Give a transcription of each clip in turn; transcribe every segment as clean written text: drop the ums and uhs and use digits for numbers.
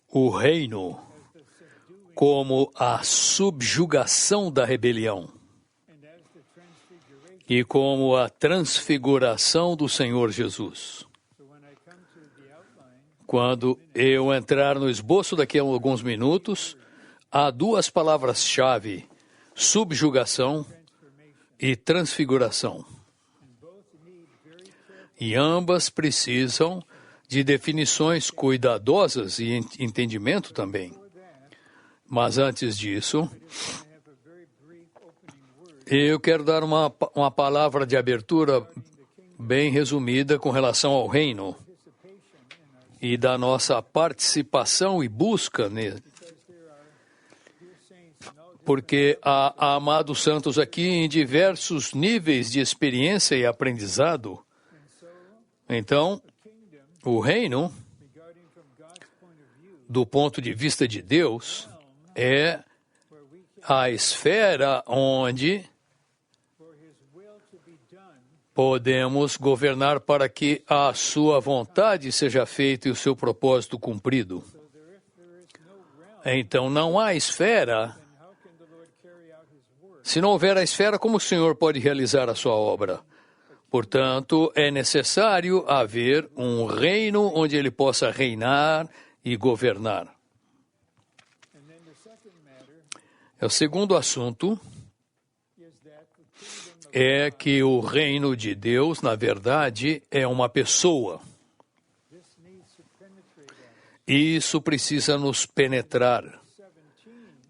o reino como a subjugação da rebelião e como a transfiguração do Senhor Jesus. Quando eu entrar no esboço daqui a alguns minutos, há duas palavras-chave: subjugação e transfiguração. E ambas precisam de definições cuidadosas e entendimento também. Mas antes disso, eu quero dar uma palavra de abertura bem resumida com relação ao reino e da nossa participação e busca nele. Porque há amados santos aqui em diversos níveis de experiência e aprendizado. Então, o reino, do ponto de vista de Deus, é a esfera onde podemos governar para que a sua vontade seja feita e o seu propósito cumprido. Então, não há esfera. Se não houver a esfera, como o Senhor pode realizar a sua obra? Portanto, é necessário haver um reino onde ele possa reinar e governar. O segundo assunto é que o reino de Deus, na verdade, é uma pessoa. Isso precisa nos penetrar.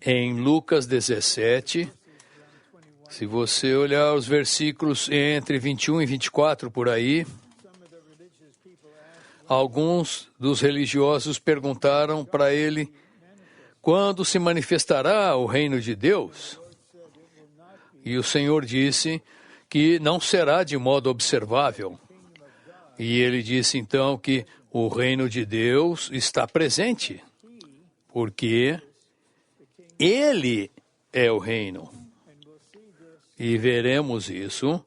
Em Lucas 17, se você olhar os versículos entre 21 e 24 por aí, alguns dos religiosos perguntaram para ele: quando se manifestará o reino de Deus? E o Senhor disse que não será de modo observável. E ele disse então que o reino de Deus está presente, porque ele é o reino. E veremos isso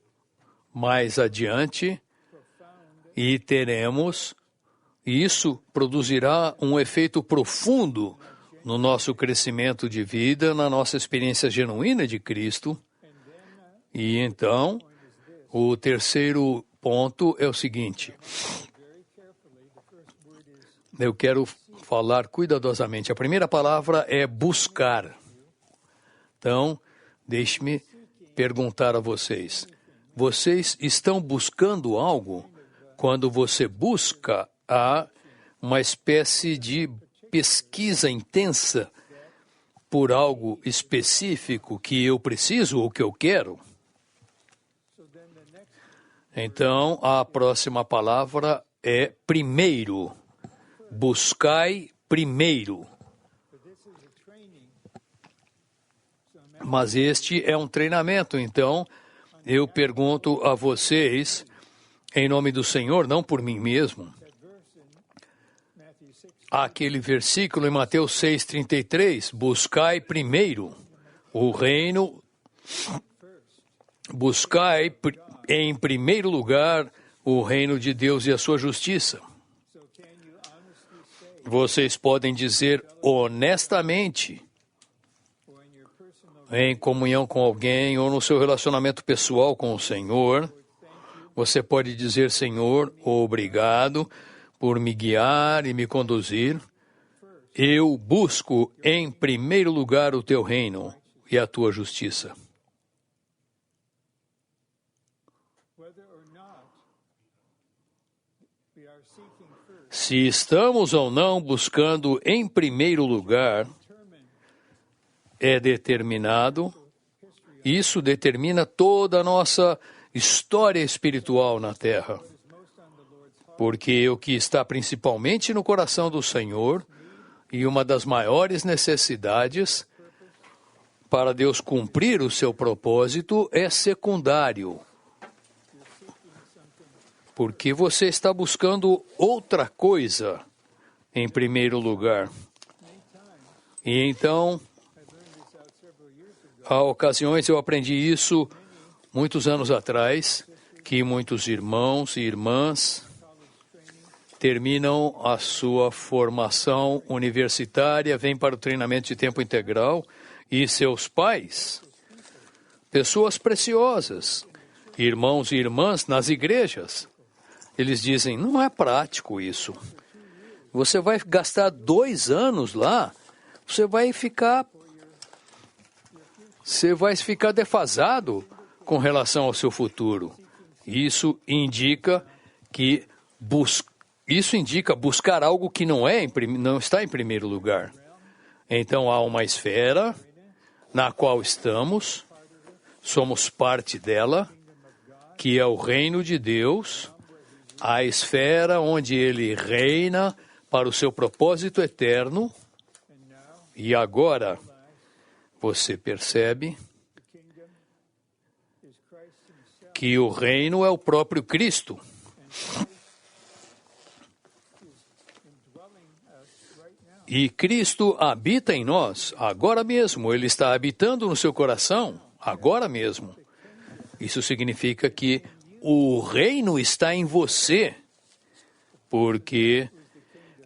mais adiante e isso produzirá um efeito profundo no nosso crescimento de vida, na nossa experiência genuína de Cristo. E então, o terceiro ponto é o seguinte. Eu quero falar cuidadosamente. A primeira palavra é buscar. Então, deixe-me perguntar a vocês. Vocês estão buscando algo? Quando você busca, há uma espécie de pesquisa intensa por algo específico que eu preciso ou que eu quero? Então, a próxima palavra é primeiro. Buscai primeiro. Mas este é um treinamento, então eu pergunto a vocês, em nome do Senhor, não por mim mesmo, aquele versículo em Mateus 6,33, buscai primeiro o reino, buscai em primeiro lugar o reino de Deus e a sua justiça. Vocês podem dizer honestamente, em comunhão com alguém ou no seu relacionamento pessoal com o Senhor, você pode dizer: Senhor, obrigado por me guiar e me conduzir. Eu busco em primeiro lugar o teu reino e a tua justiça. Se estamos ou não buscando em primeiro lugar, é determinado, isso determina toda a nossa história espiritual na Terra. Porque o que está principalmente no coração do Senhor e uma das maiores necessidades para Deus cumprir o seu propósito é secundário. Porque você está buscando outra coisa em primeiro lugar. E então, há ocasiões eu aprendi isso muitos anos atrás, que muitos irmãos e irmãs terminam a sua formação universitária, vêm para o treinamento de tempo integral e seus pais, pessoas preciosas, irmãos e irmãs nas igrejas, eles dizem, não é prático isso. Você vai gastar 2 anos lá, você vai ficar defasado com relação ao seu futuro. Isso indica buscar algo que não está em primeiro lugar. Então há uma esfera na qual somos parte dela, que é o reino de Deus, a esfera onde ele reina para o seu propósito eterno. E agora você percebe que o reino é o próprio Cristo. E Cristo habita em nós agora mesmo. Ele está habitando no seu coração agora mesmo. Isso significa que o reino está em você, porque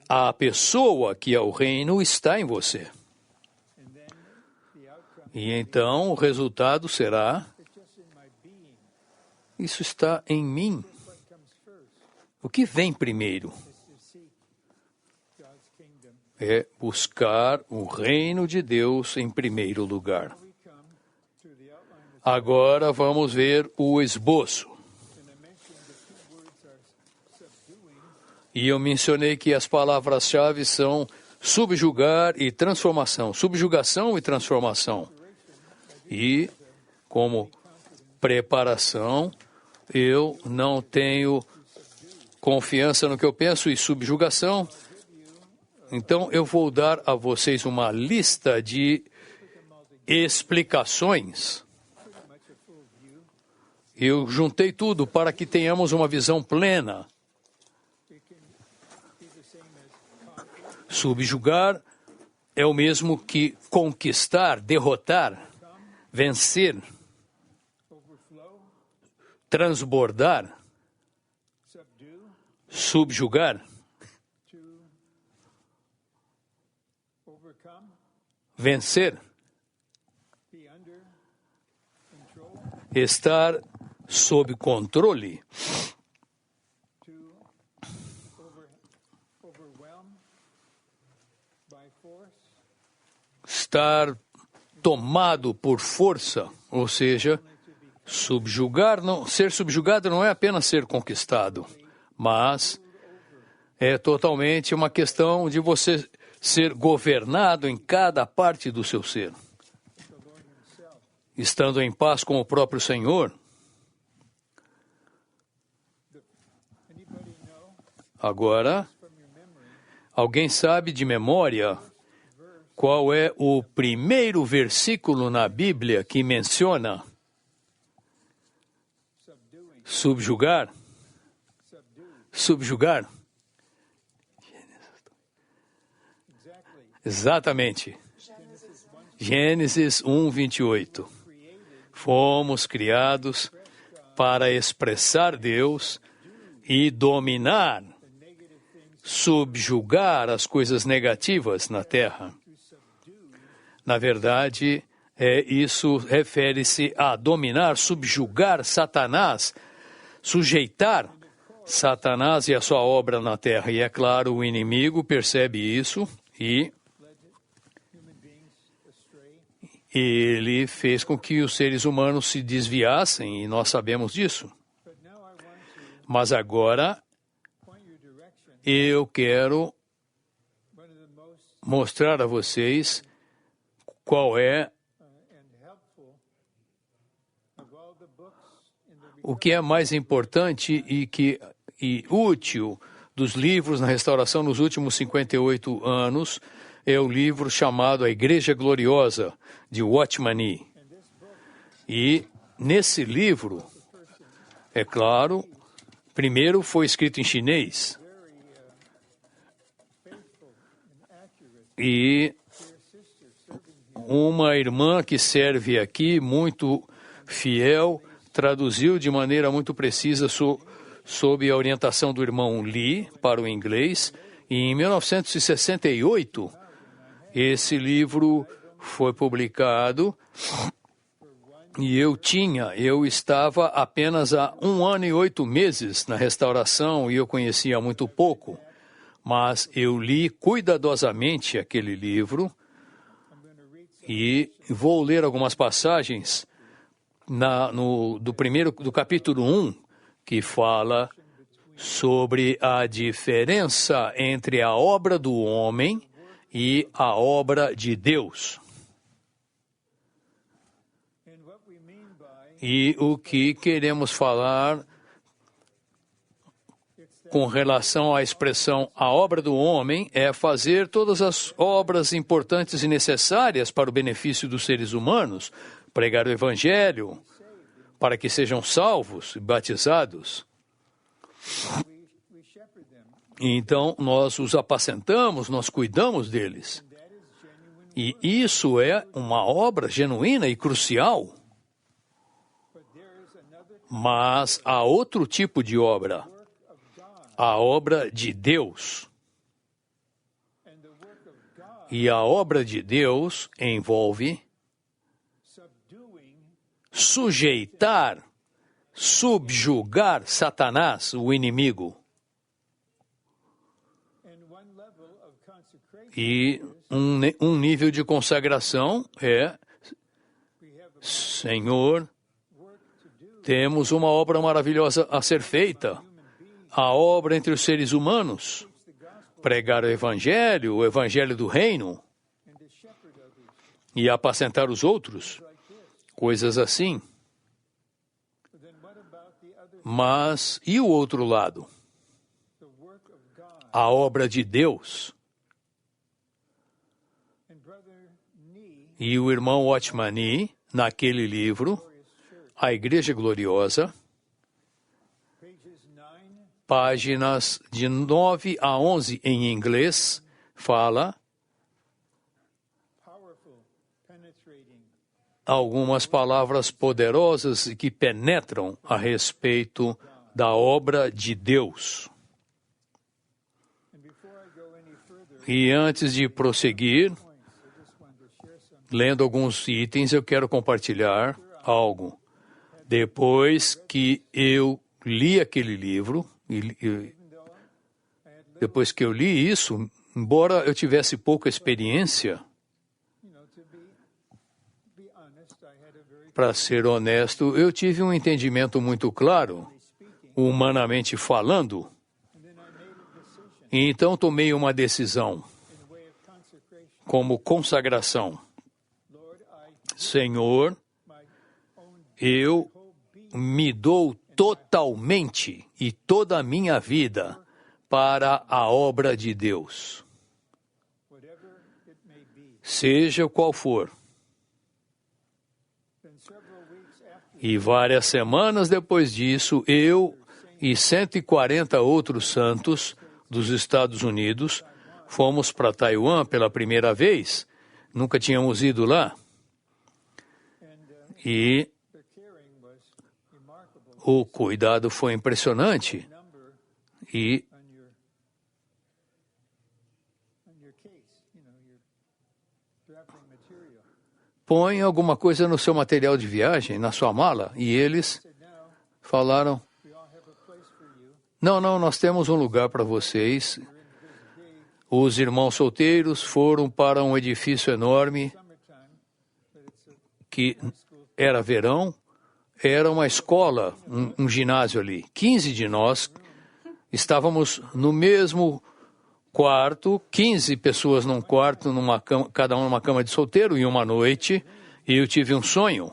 a pessoa que é o reino está em você. E então o resultado será: isso está em mim. O que vem primeiro? É buscar o reino de Deus em primeiro lugar. Agora vamos ver o esboço. E eu mencionei que as palavras-chave são subjugar e transformação. Subjugação e transformação. E, como preparação, eu não tenho confiança no que eu penso e subjugação. Então, eu vou dar a vocês uma lista de explicações. Eu juntei tudo para que tenhamos uma visão plena. Subjugar é o mesmo que conquistar, derrotar, vencer, transbordar, subjugar, vencer, estar sob controle, estar tomado por força, ou seja, ser subjugado não é apenas ser conquistado, mas é totalmente uma questão de você ser governado em cada parte do seu ser. Estando em paz com o próprio Senhor. Agora, alguém sabe de memória qual é o primeiro versículo na Bíblia que menciona subjugar? Subjugar. Exatamente. Gênesis 1:28. Fomos criados para expressar Deus e dominar, subjugar as coisas negativas na terra. Na verdade, isso refere-se a dominar, subjugar Satanás, sujeitar Satanás e a sua obra na terra. E é claro, o inimigo percebe isso e ele fez com que os seres humanos se desviassem, e nós sabemos disso. Mas agora, eu quero mostrar a vocês qual é o que é mais importante e útil dos livros na restauração nos últimos 58 anos. É o livro chamado A Igreja Gloriosa, de Watchman Nee. E nesse livro, é claro, primeiro foi escrito em chinês. E uma irmã que serve aqui, muito fiel, traduziu de maneira muito precisa sob a orientação do irmão Lee para o inglês, e em 1968 esse livro foi publicado e eu estava apenas há 1 ano e 8 meses na restauração e eu conhecia muito pouco, mas eu li cuidadosamente aquele livro e vou ler algumas passagens do capítulo 1, que fala sobre a diferença entre a obra do homem e a obra de Deus. E o que queremos falar com relação à expressão a obra do homem é fazer todas as obras importantes e necessárias para o benefício dos seres humanos, pregar o evangelho, para que sejam salvos e batizados. Então, nós os apacentamos, nós cuidamos deles. E isso é uma obra genuína e crucial. Mas há outro tipo de obra, a obra de Deus. E a obra de Deus envolve sujeitar, subjugar Satanás, o inimigo. E um nível de consagração é: Senhor, temos uma obra maravilhosa a ser feita, a obra entre os seres humanos, pregar o evangelho do reino, e apacentar os outros, coisas assim. Mas, e o outro lado? A obra de Deus. E o irmão Watchman Nee, naquele livro, A Igreja Gloriosa, páginas de 9 a 11 em inglês, fala algumas palavras poderosas que penetram a respeito da obra de Deus. E antes de prosseguir, lendo alguns itens, eu quero compartilhar algo. Depois que eu li aquele livro, depois que eu li isso, embora eu tivesse pouca experiência, para ser honesto, eu tive um entendimento muito claro, humanamente falando, e então tomei uma decisão, como consagração. Senhor, eu me dou totalmente e toda a minha vida para a obra de Deus, seja qual for. E várias semanas depois disso, eu e 140 outros santos dos Estados Unidos fomos para Taiwan pela primeira vez. Nunca tínhamos ido lá. E o cuidado foi impressionante. E põe alguma coisa no seu material de viagem, na sua mala. E eles falaram: não, nós temos um lugar para vocês. Os irmãos solteiros foram para um edifício enorme, que era verão, era uma escola, um ginásio ali. 15 de nós estávamos no mesmo quarto, 15 pessoas num quarto, cada um numa cama de solteiro, e uma noite, e eu tive um sonho.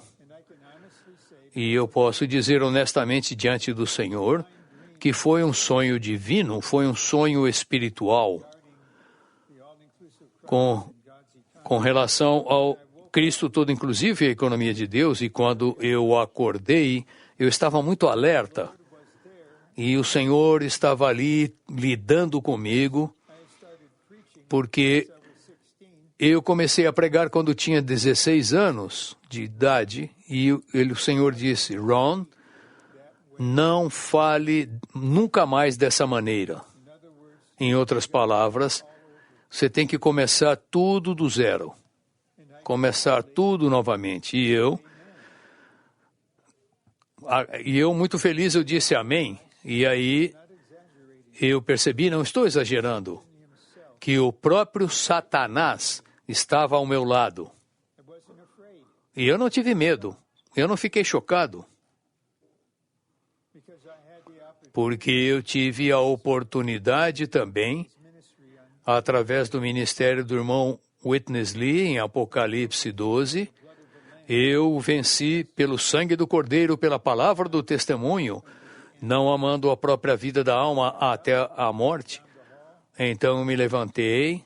E eu posso dizer honestamente diante do Senhor que foi um sonho divino, foi um sonho espiritual com relação ao Cristo todo inclusive e a economia de Deus. E quando eu acordei, eu estava muito alerta. E o Senhor estava ali lidando comigo, porque eu comecei a pregar quando tinha 16 anos de idade, e o Senhor disse: Ron, Não fale nunca mais dessa maneira. Em outras palavras, você tem que começar tudo do zero. Começar tudo novamente. E eu muito feliz, eu disse amém. E aí eu percebi, não estou exagerando, que o próprio Satanás estava ao meu lado. E eu não tive medo. Eu não fiquei chocado. Porque eu tive a oportunidade também, através do ministério do irmão Witness Lee, em Apocalipse 12, eu venci pelo sangue do Cordeiro, pela palavra do testemunho, não amando a própria vida da alma até a morte. Então eu me levantei,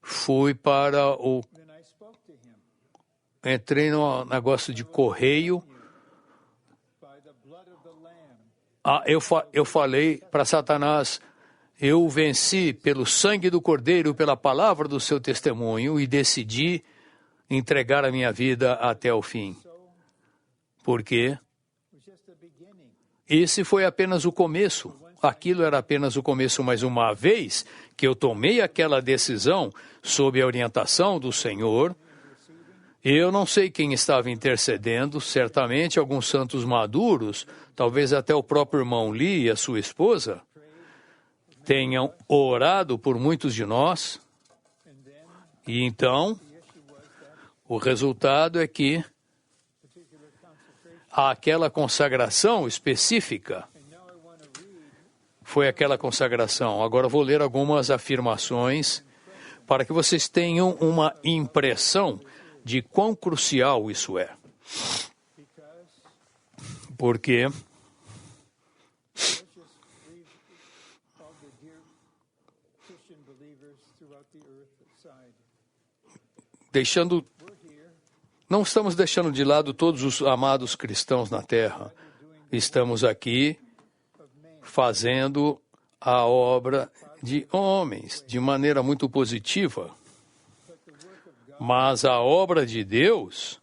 fui para o... Entrei no negócio de correio. Eu falei para Satanás, eu venci pelo sangue do Cordeiro, pela palavra do seu testemunho e decidi entregar a minha vida até o fim. Por quê? Esse foi apenas o começo. Aquilo era apenas o começo, mas uma vez que eu tomei aquela decisão sob a orientação do Senhor, eu não sei quem estava intercedendo, certamente alguns santos maduros, talvez até o próprio irmão Lee e a sua esposa, tenham orado por muitos de nós. E então, o resultado é que aquela consagração específica foi aquela consagração. Agora vou ler algumas afirmações para que vocês tenham uma impressão de quão crucial isso é. Porque não estamos deixando de lado todos os amados cristãos na Terra. Estamos aqui fazendo a obra de homens de maneira muito positiva. Mas a obra de Deus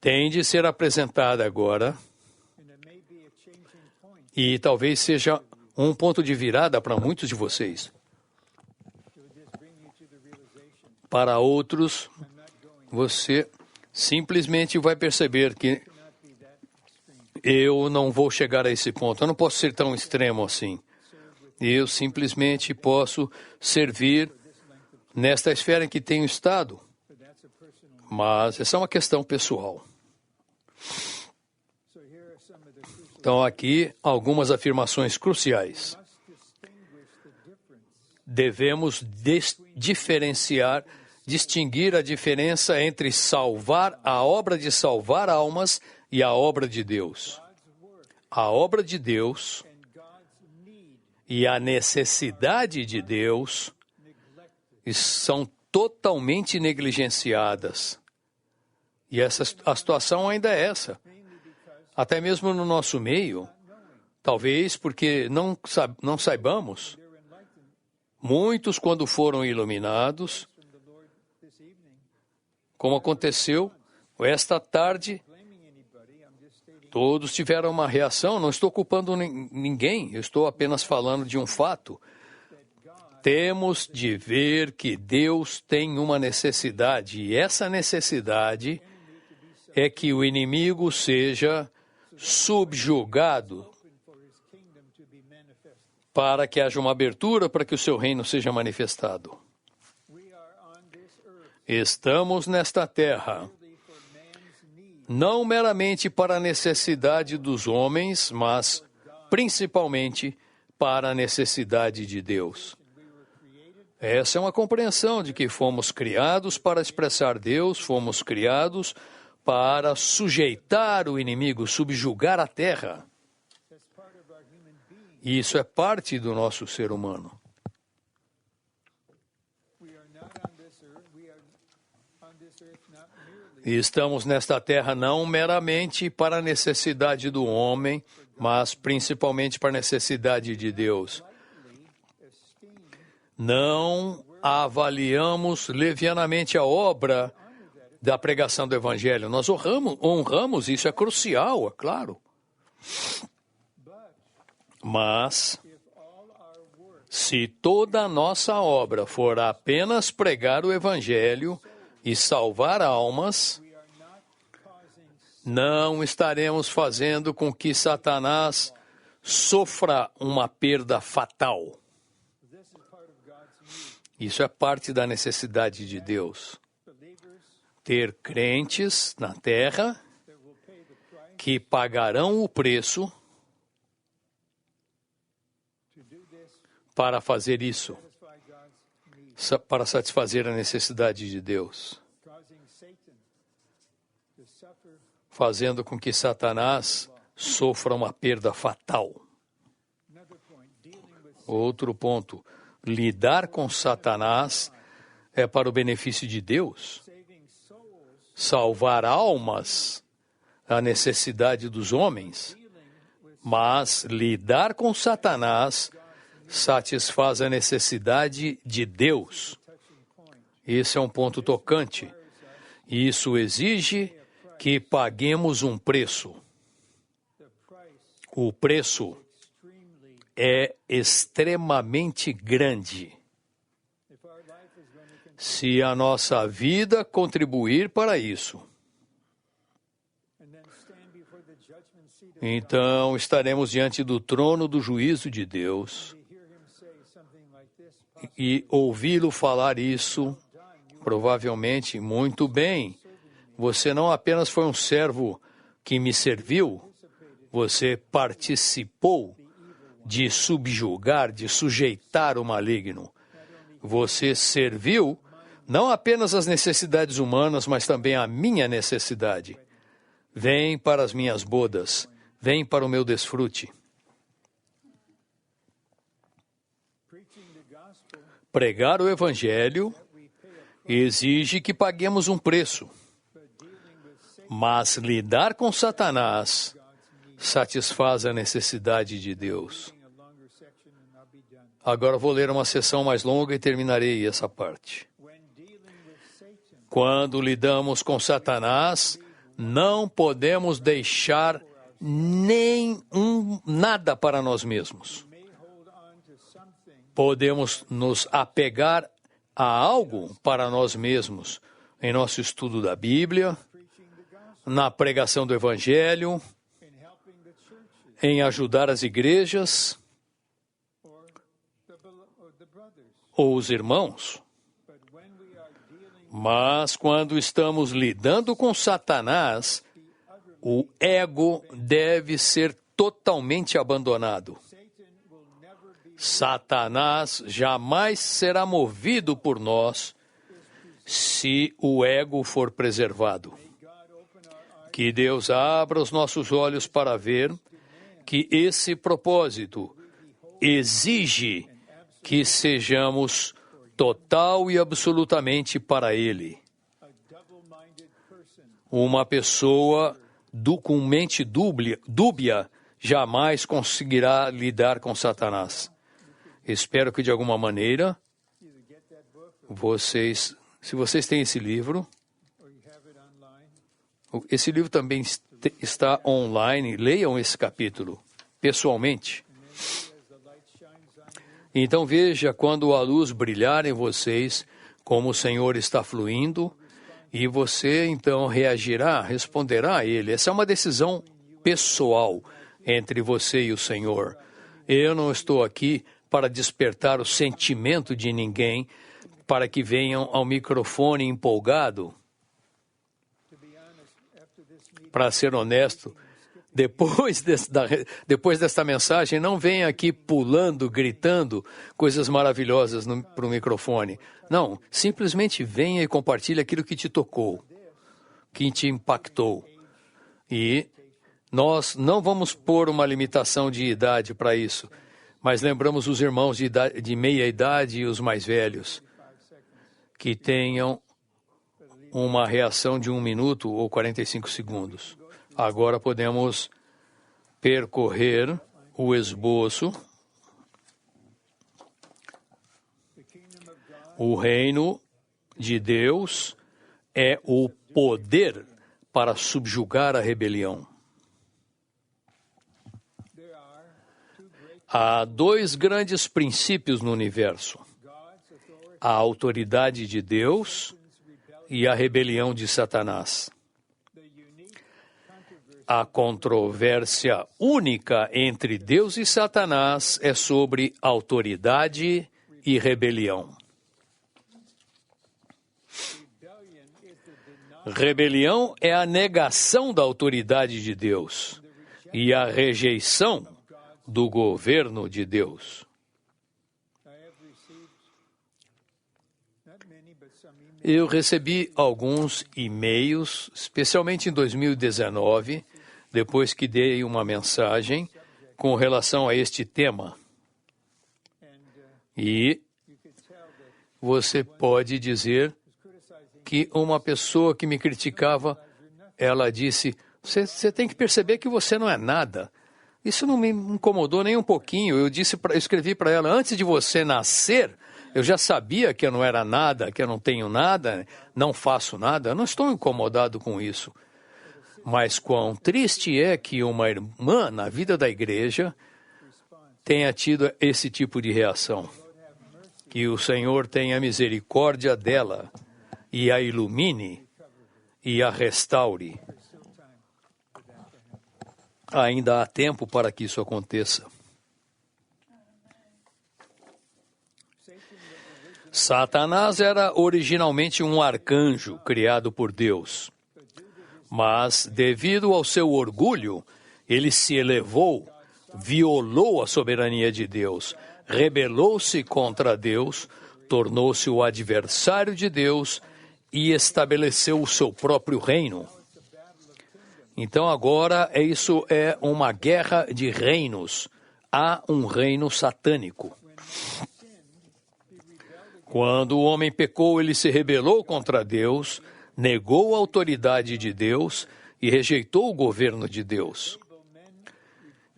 tem de ser apresentada agora e talvez seja um ponto de virada para muitos de vocês. Para outros, você simplesmente vai perceber que eu não vou chegar a esse ponto. Eu não posso ser tão extremo assim. Eu simplesmente posso servir nesta esfera em que tenho estado. Mas essa é uma questão pessoal. Então, aqui, algumas afirmações cruciais. Devemos distinguir a diferença entre a obra de salvar almas e a obra de Deus. A obra de Deus e a necessidade de Deus são totalmente negligenciadas. E a situação ainda é essa. Até mesmo no nosso meio, talvez porque não saibamos, muitos, quando foram iluminados, como aconteceu esta tarde, todos tiveram uma reação. Não estou culpando ninguém, eu estou apenas falando de um fato. Temos de ver que Deus tem uma necessidade, e essa necessidade é que o inimigo seja subjugado para que haja uma abertura para que o seu reino seja manifestado. Estamos nesta terra não meramente para a necessidade dos homens, mas principalmente para a necessidade de Deus. Essa é uma compreensão de que fomos criados para expressar Deus, fomos criados para sujeitar o inimigo, subjugar a terra. E isso é parte do nosso ser humano. E estamos nesta terra não meramente para a necessidade do homem, mas principalmente para a necessidade de Deus. Não avaliamos levianamente a obra da pregação do Evangelho. Nós honramos, isso é crucial, é claro. Mas, se toda a nossa obra for apenas pregar o Evangelho e salvar almas, não estaremos fazendo com que Satanás sofra uma perda fatal. Isso é parte da necessidade de Deus. Ter crentes na terra que pagarão o preço para fazer isso, para satisfazer a necessidade de Deus, fazendo com que Satanás sofra uma perda fatal. Outro ponto, lidar com Satanás é para o benefício de Deus. Salvar almas, a necessidade dos homens, mas lidar com Satanás satisfaz a necessidade de Deus. Esse é um ponto tocante. Isso exige que paguemos um preço. O preço é extremamente grande. Se a nossa vida contribuir para isso, então estaremos diante do trono do juízo de Deus e ouvi-lo falar isso, provavelmente, muito bem. Você não apenas foi um servo que me serviu, você participou de subjugar, de sujeitar o maligno. Você serviu não apenas as necessidades humanas, mas também a minha necessidade. Vem para as minhas bodas, vem para o meu desfrute. Pregar o Evangelho exige que paguemos um preço, mas lidar com Satanás satisfaz a necessidade de Deus. Agora vou ler uma sessão mais longa e terminarei essa parte. Quando lidamos com Satanás, não podemos deixar nada para nós mesmos. Podemos nos apegar a algo para nós mesmos em nosso estudo da Bíblia, na pregação do Evangelho, em ajudar as igrejas ou os irmãos. Mas quando estamos lidando com Satanás, o ego deve ser totalmente abandonado. Satanás jamais será movido por nós se o ego for preservado. Que Deus abra os nossos olhos para ver que esse propósito exige que sejamos total e absolutamente para Ele. Uma pessoa com mente dúbia jamais conseguirá lidar com Satanás. Espero que de alguma maneira se vocês têm esse livro também está online, leiam esse capítulo pessoalmente. Então veja quando a luz brilhar em vocês, como o Senhor está fluindo, e você então responderá a Ele. Essa é uma decisão pessoal entre você e o Senhor. Eu não estou aqui para despertar o sentimento de ninguém, para que venham ao microfone empolgado. Para ser honesto, depois desta mensagem, não venha aqui pulando, gritando coisas maravilhosas para o microfone. Não, simplesmente venha e compartilhe aquilo que te tocou, que te impactou. E nós não vamos pôr uma limitação de idade para isso, mas lembramos os irmãos de meia idade e os mais velhos, que tenham uma reação de 1 minuto ou 45 segundos. Agora podemos percorrer o esboço. O reino de Deus é o poder para subjugar a rebelião. Há dois grandes princípios no universo: a autoridade de Deus e a rebelião de Satanás. A controvérsia única entre Deus e Satanás é sobre autoridade e rebelião. Rebelião é a negação da autoridade de Deus e a rejeição do governo de Deus. Eu recebi alguns e-mails, especialmente em 2019, depois que dei uma mensagem com relação a este tema. E você pode dizer que uma pessoa que me criticava, ela disse: você tem que perceber que você não é nada. Isso não me incomodou nem um pouquinho. Eu escrevi para ela: antes de você nascer, eu já sabia que eu não era nada, que eu não tenho nada, não faço nada. Eu não estou incomodado com isso. Mas quão triste é que uma irmã na vida da igreja tenha tido esse tipo de reação. Que o Senhor tenha misericórdia dela e a ilumine e a restaure. Ainda há tempo para que isso aconteça. Satanás era originalmente um arcanjo criado por Deus. Mas, devido ao seu orgulho, ele se elevou, violou a soberania de Deus, rebelou-se contra Deus, tornou-se o adversário de Deus e estabeleceu o seu próprio reino. Então agora isso é uma guerra de reinos. Há um reino satânico. Quando o homem pecou, ele se rebelou contra Deus, negou a autoridade de Deus e rejeitou o governo de Deus.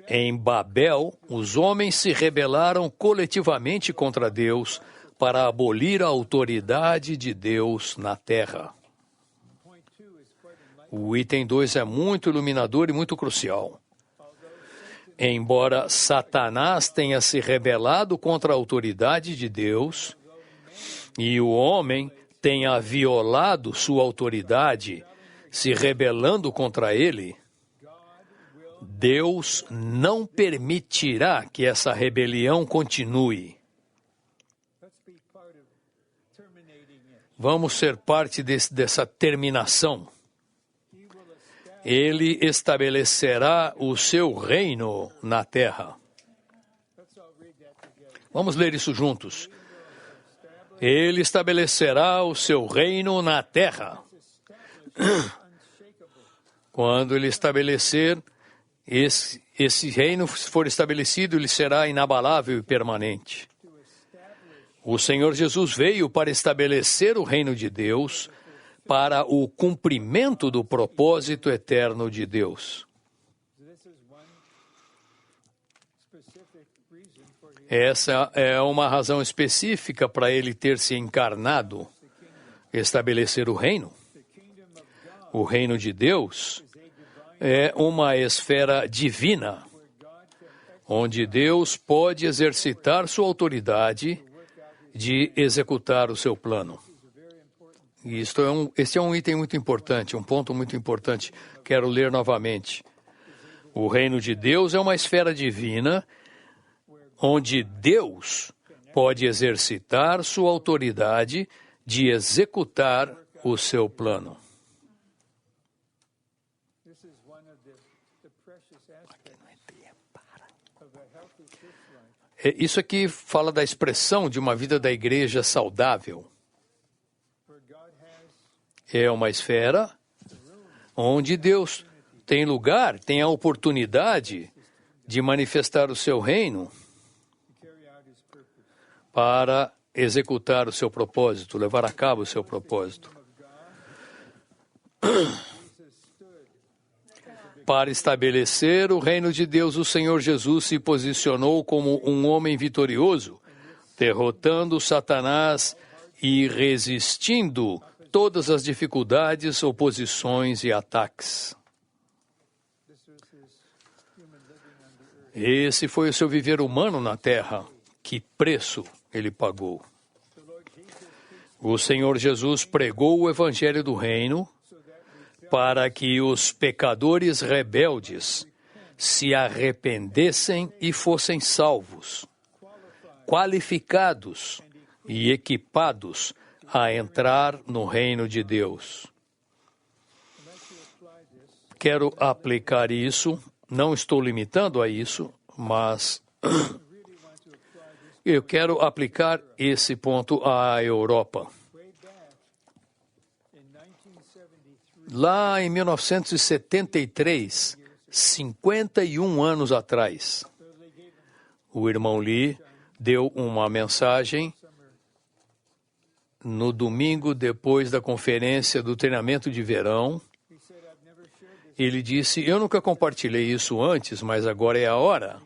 Em Babel, os homens se rebelaram coletivamente contra Deus para abolir a autoridade de Deus na terra. O item 2 é muito iluminador e muito crucial. Embora Satanás tenha se rebelado contra a autoridade de Deus e o homem tenha violado sua autoridade, se rebelando contra ele, Deus não permitirá que essa rebelião continue. Vamos ser parte dessa terminação. Ele estabelecerá o seu reino na terra. Vamos ler isso juntos. Ele estabelecerá o seu reino na terra. Quando ele estabelecer, esse reino for estabelecido, ele será inabalável e permanente. O Senhor Jesus veio para estabelecer o reino de Deus, para o cumprimento do propósito eterno de Deus. Essa é uma razão específica para ele ter se encarnado, estabelecer o reino. O reino de Deus é uma esfera divina, onde Deus pode exercitar sua autoridade de executar o seu plano. E este é um item muito importante, um ponto muito importante. Quero ler novamente. O reino de Deus é uma esfera divina, onde Deus pode exercitar sua autoridade de executar o seu plano. Isso aqui fala da expressão de uma vida da igreja saudável. É uma esfera onde Deus tem lugar, tem a oportunidade de manifestar o seu reino para executar o seu propósito, levar a cabo o seu propósito. Para estabelecer o reino de Deus, o Senhor Jesus se posicionou como um homem vitorioso, derrotando Satanás e resistindo todas as dificuldades, oposições e ataques. Esse foi o seu viver humano na terra. Que preço ele pagou. O Senhor Jesus pregou o Evangelho do Reino para que os pecadores rebeldes se arrependessem e fossem salvos, qualificados e equipados a entrar no reino de Deus. Quero aplicar isso, não estou limitando a isso, mas eu quero aplicar esse ponto à Europa. Lá em 1973, 51 anos atrás, o irmão Lee deu uma mensagem no domingo depois da conferência do treinamento de verão. Ele disse, eu nunca compartilhei isso antes, mas agora é a hora.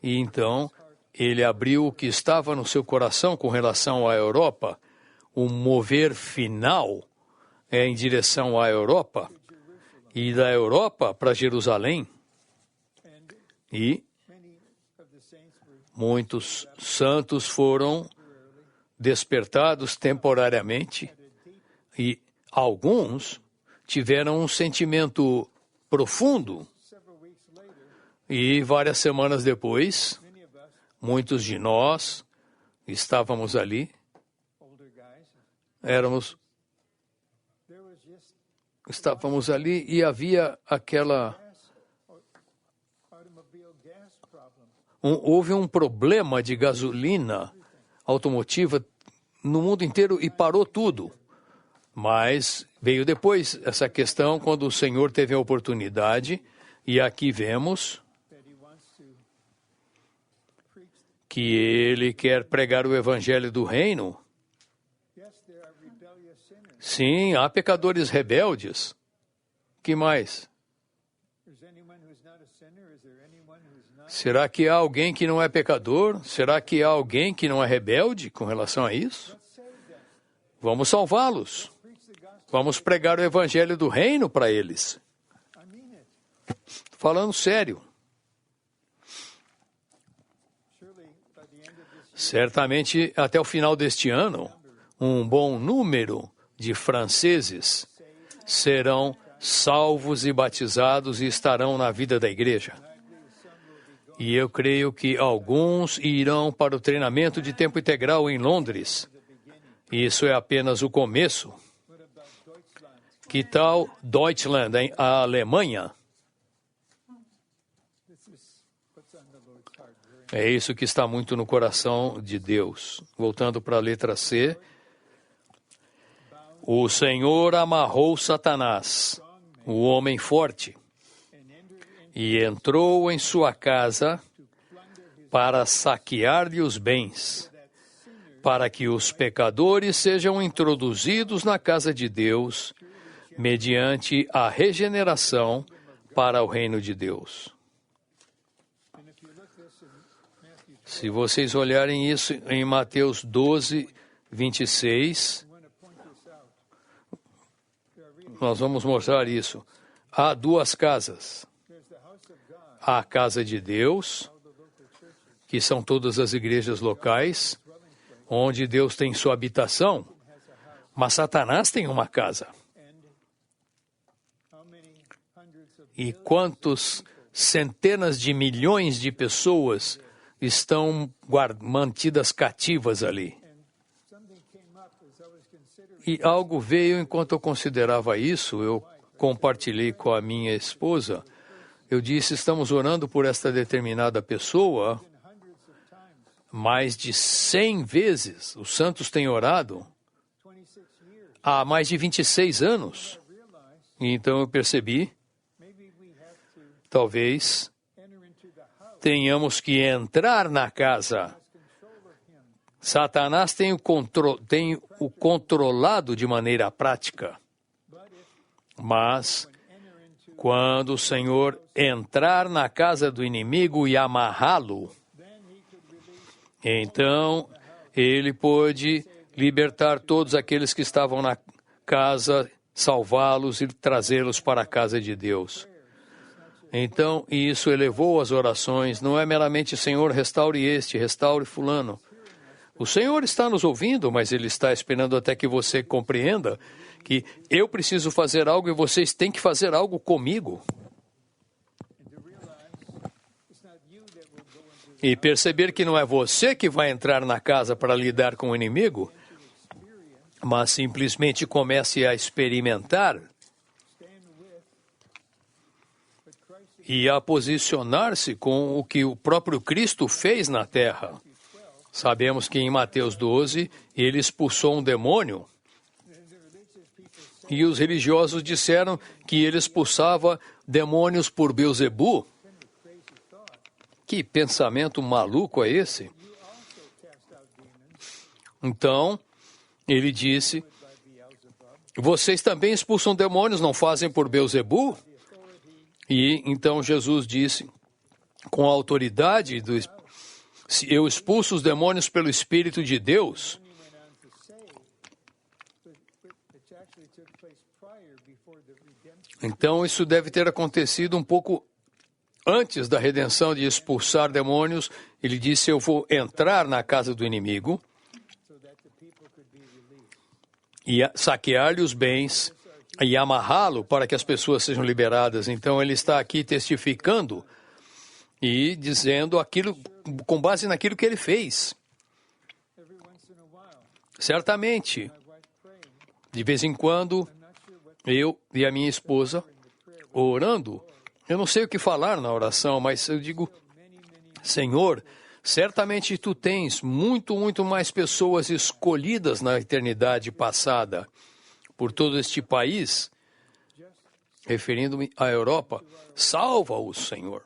E então, ele abriu o que estava no seu coração com relação à Europa, o mover final em direção à Europa, e da Europa para Jerusalém. E muitos santos foram despertados temporariamente, e alguns tiveram um sentimento profundo. E várias semanas depois, muitos de nós estávamos ali, estávamos ali e havia houve um problema de gasolina automotiva no mundo inteiro e parou tudo. Mas veio depois essa questão quando o Senhor teve a oportunidade, e aqui vemos que ele quer pregar o Evangelho do Reino. Sim, há pecadores rebeldes. Que mais? Será que há alguém que não é pecador? Será que há alguém que não é rebelde com relação a isso? Vamos salvá-los. Vamos pregar o Evangelho do Reino para eles. Falando sério. Certamente, até o final deste ano, um bom número de franceses serão salvos e batizados e estarão na vida da igreja. E eu creio que alguns irão para o treinamento de tempo integral em Londres. Isso é apenas o começo. Que tal Deutschland, a Alemanha? É isso que está muito no coração de Deus. Voltando para a letra C. O Senhor amarrou Satanás, o homem forte, e entrou em sua casa para saquear-lhe os bens, para que os pecadores sejam introduzidos na casa de Deus, mediante a regeneração para o reino de Deus. Se vocês olharem isso em Mateus 12, 26, nós vamos mostrar isso. Há duas casas. Há a casa de Deus, que são todas as igrejas locais, onde Deus tem sua habitação, mas Satanás tem uma casa. E quantos centenas de milhões de pessoas estão mantidas cativas ali? E algo veio enquanto eu considerava isso, eu compartilhei com a minha esposa. Eu disse, estamos orando por esta determinada pessoa mais de 100 vezes. Os santos têm orado há mais de 26 anos. E então eu percebi, talvez tenhamos que entrar na casa. Satanás tem o controlado de maneira prática. Mas, quando o Senhor entrar na casa do inimigo e amarrá-lo, então ele pôde libertar todos aqueles que estavam na casa, salvá-los e trazê-los para a casa de Deus. Então, isso elevou as orações, não é meramente Senhor, restaure este, restaure fulano. O Senhor está nos ouvindo, mas Ele está esperando até que você compreenda que eu preciso fazer algo e vocês têm que fazer algo comigo. E perceber que não é você que vai entrar na casa para lidar com o inimigo, mas simplesmente comece a experimentar e a posicionar-se com o que o próprio Cristo fez na terra. Sabemos que em Mateus 12, ele expulsou um demônio e os religiosos disseram que ele expulsava demônios por Beelzebu. Que pensamento maluco é esse? Então, ele disse, vocês também expulsam demônios, não fazem por Beelzebu? E então Jesus disse, com a autoridade se eu expulso os demônios pelo Espírito de Deus. Então, isso deve ter acontecido um pouco antes da redenção de expulsar demônios. Ele disse, eu vou entrar na casa do inimigo e saquear-lhe os bens e amarrá-lo para que as pessoas sejam liberadas. Então, ele está aqui testificando e dizendo aquilo com base naquilo que ele fez. Certamente, de vez em quando, eu e a minha esposa, orando, eu não sei o que falar na oração, mas eu digo, Senhor, certamente Tu tens muito mais pessoas escolhidas na eternidade passada por todo este país, referindo-me à Europa, salva-os, Senhor.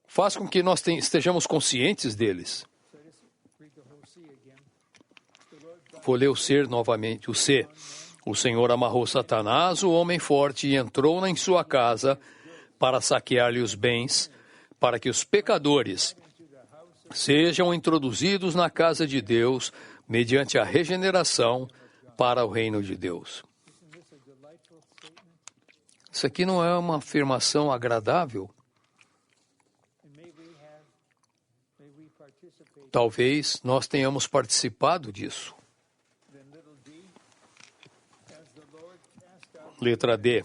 Faz com que nós estejamos conscientes deles. Vou ler o ser novamente, o C. O Senhor amarrou Satanás, o homem forte, e entrou em sua casa para saquear-lhe os bens, para que os pecadores sejam introduzidos na casa de Deus mediante a regeneração para o reino de Deus. Isso aqui não é uma afirmação agradável? Talvez nós tenhamos participado disso. Letra D.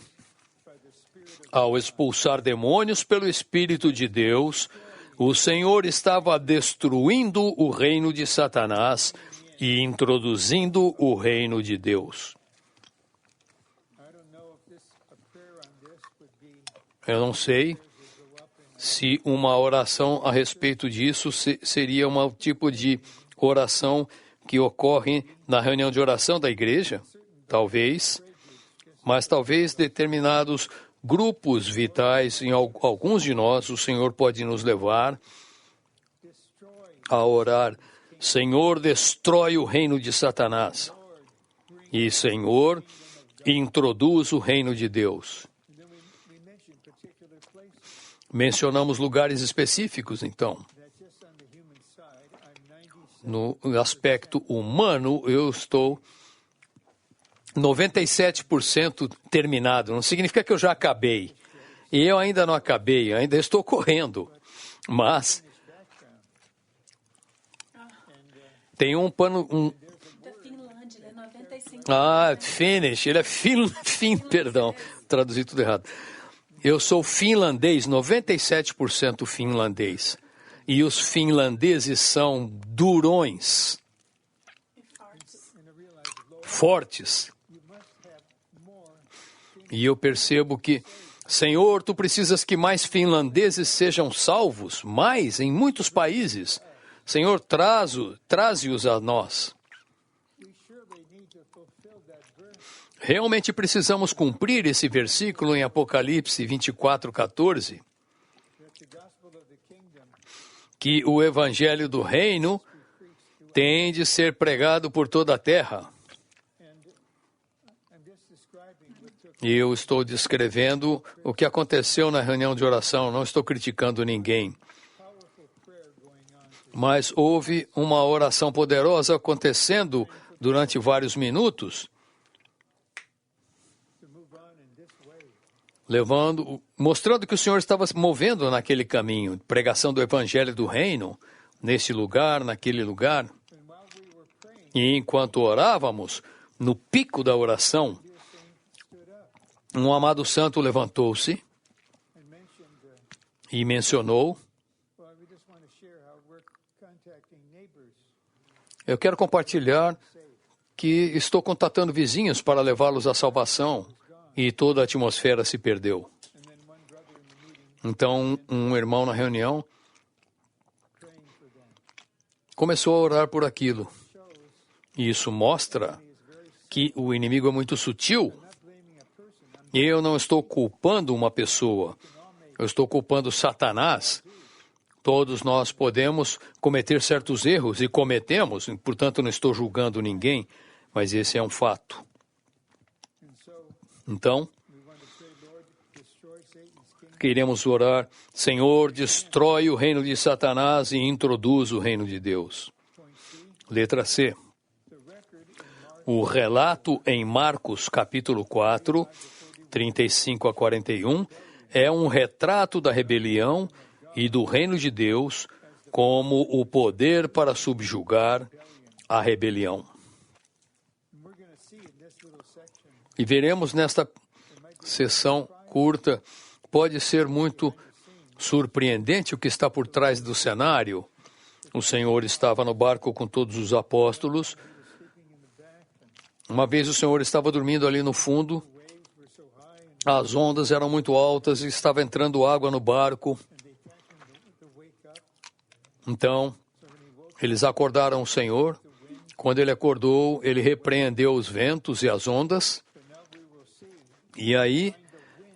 Ao expulsar demônios pelo Espírito de Deus, o Senhor estava destruindo o reino de Satanás e introduzindo o reino de Deus. Eu não sei se uma oração a respeito disso seria um tipo de oração que ocorre na reunião de oração da igreja, talvez, mas talvez determinados grupos vitais, em alguns de nós, o Senhor pode nos levar a orar, Senhor, destrói o reino de Satanás, e Senhor, introduz o reino de Deus. Mencionamos lugares específicos, então. No aspecto humano, eu estou 97% terminado. Não significa que eu já acabei. E eu ainda não acabei, ainda estou correndo. Mas tem um pano... Da Finlândia, ele é 95%. Finnish, ele é perdão, traduzi tudo errado. Eu sou finlandês, 97% finlandês. E os finlandeses são durões, fortes. E eu percebo que, Senhor, Tu precisas que mais finlandeses sejam salvos, mais em muitos países. Senhor, traze-os a nós. Realmente precisamos cumprir esse versículo em Apocalipse 24:14, que o evangelho do reino tem de ser pregado por toda a terra. E eu estou descrevendo o que aconteceu na reunião de oração, não estou criticando ninguém. Mas houve uma oração poderosa acontecendo durante vários minutos, mostrando que o Senhor estava se movendo naquele caminho, pregação do Evangelho do Reino, nesse lugar, naquele lugar. E enquanto orávamos, no pico da oração, um amado santo levantou-se e mencionou: eu quero compartilhar que estou contatando vizinhos para levá-los à salvação, e toda a atmosfera se perdeu. Então, um irmão na reunião começou a orar por aquilo. E isso mostra que o inimigo é muito sutil. E eu não estou culpando uma pessoa, eu estou culpando Satanás. Todos nós podemos cometer certos erros e cometemos, portanto não estou julgando ninguém, mas esse é um fato. Então, queremos orar: Senhor, destrói o reino de Satanás e introduz o reino de Deus. Letra C. O relato em Marcos, capítulo 4, 35 a 41, é um retrato da rebelião e do reino de Deus como o poder para subjugar a rebelião. E veremos nesta sessão curta, pode ser muito surpreendente o que está por trás do cenário. O Senhor estava no barco com todos os apóstolos. Uma vez o Senhor estava dormindo ali no fundo, as ondas eram muito altas e estava entrando água no barco. Então, eles acordaram o Senhor. Quando ele acordou, ele repreendeu os ventos e as ondas. E aí,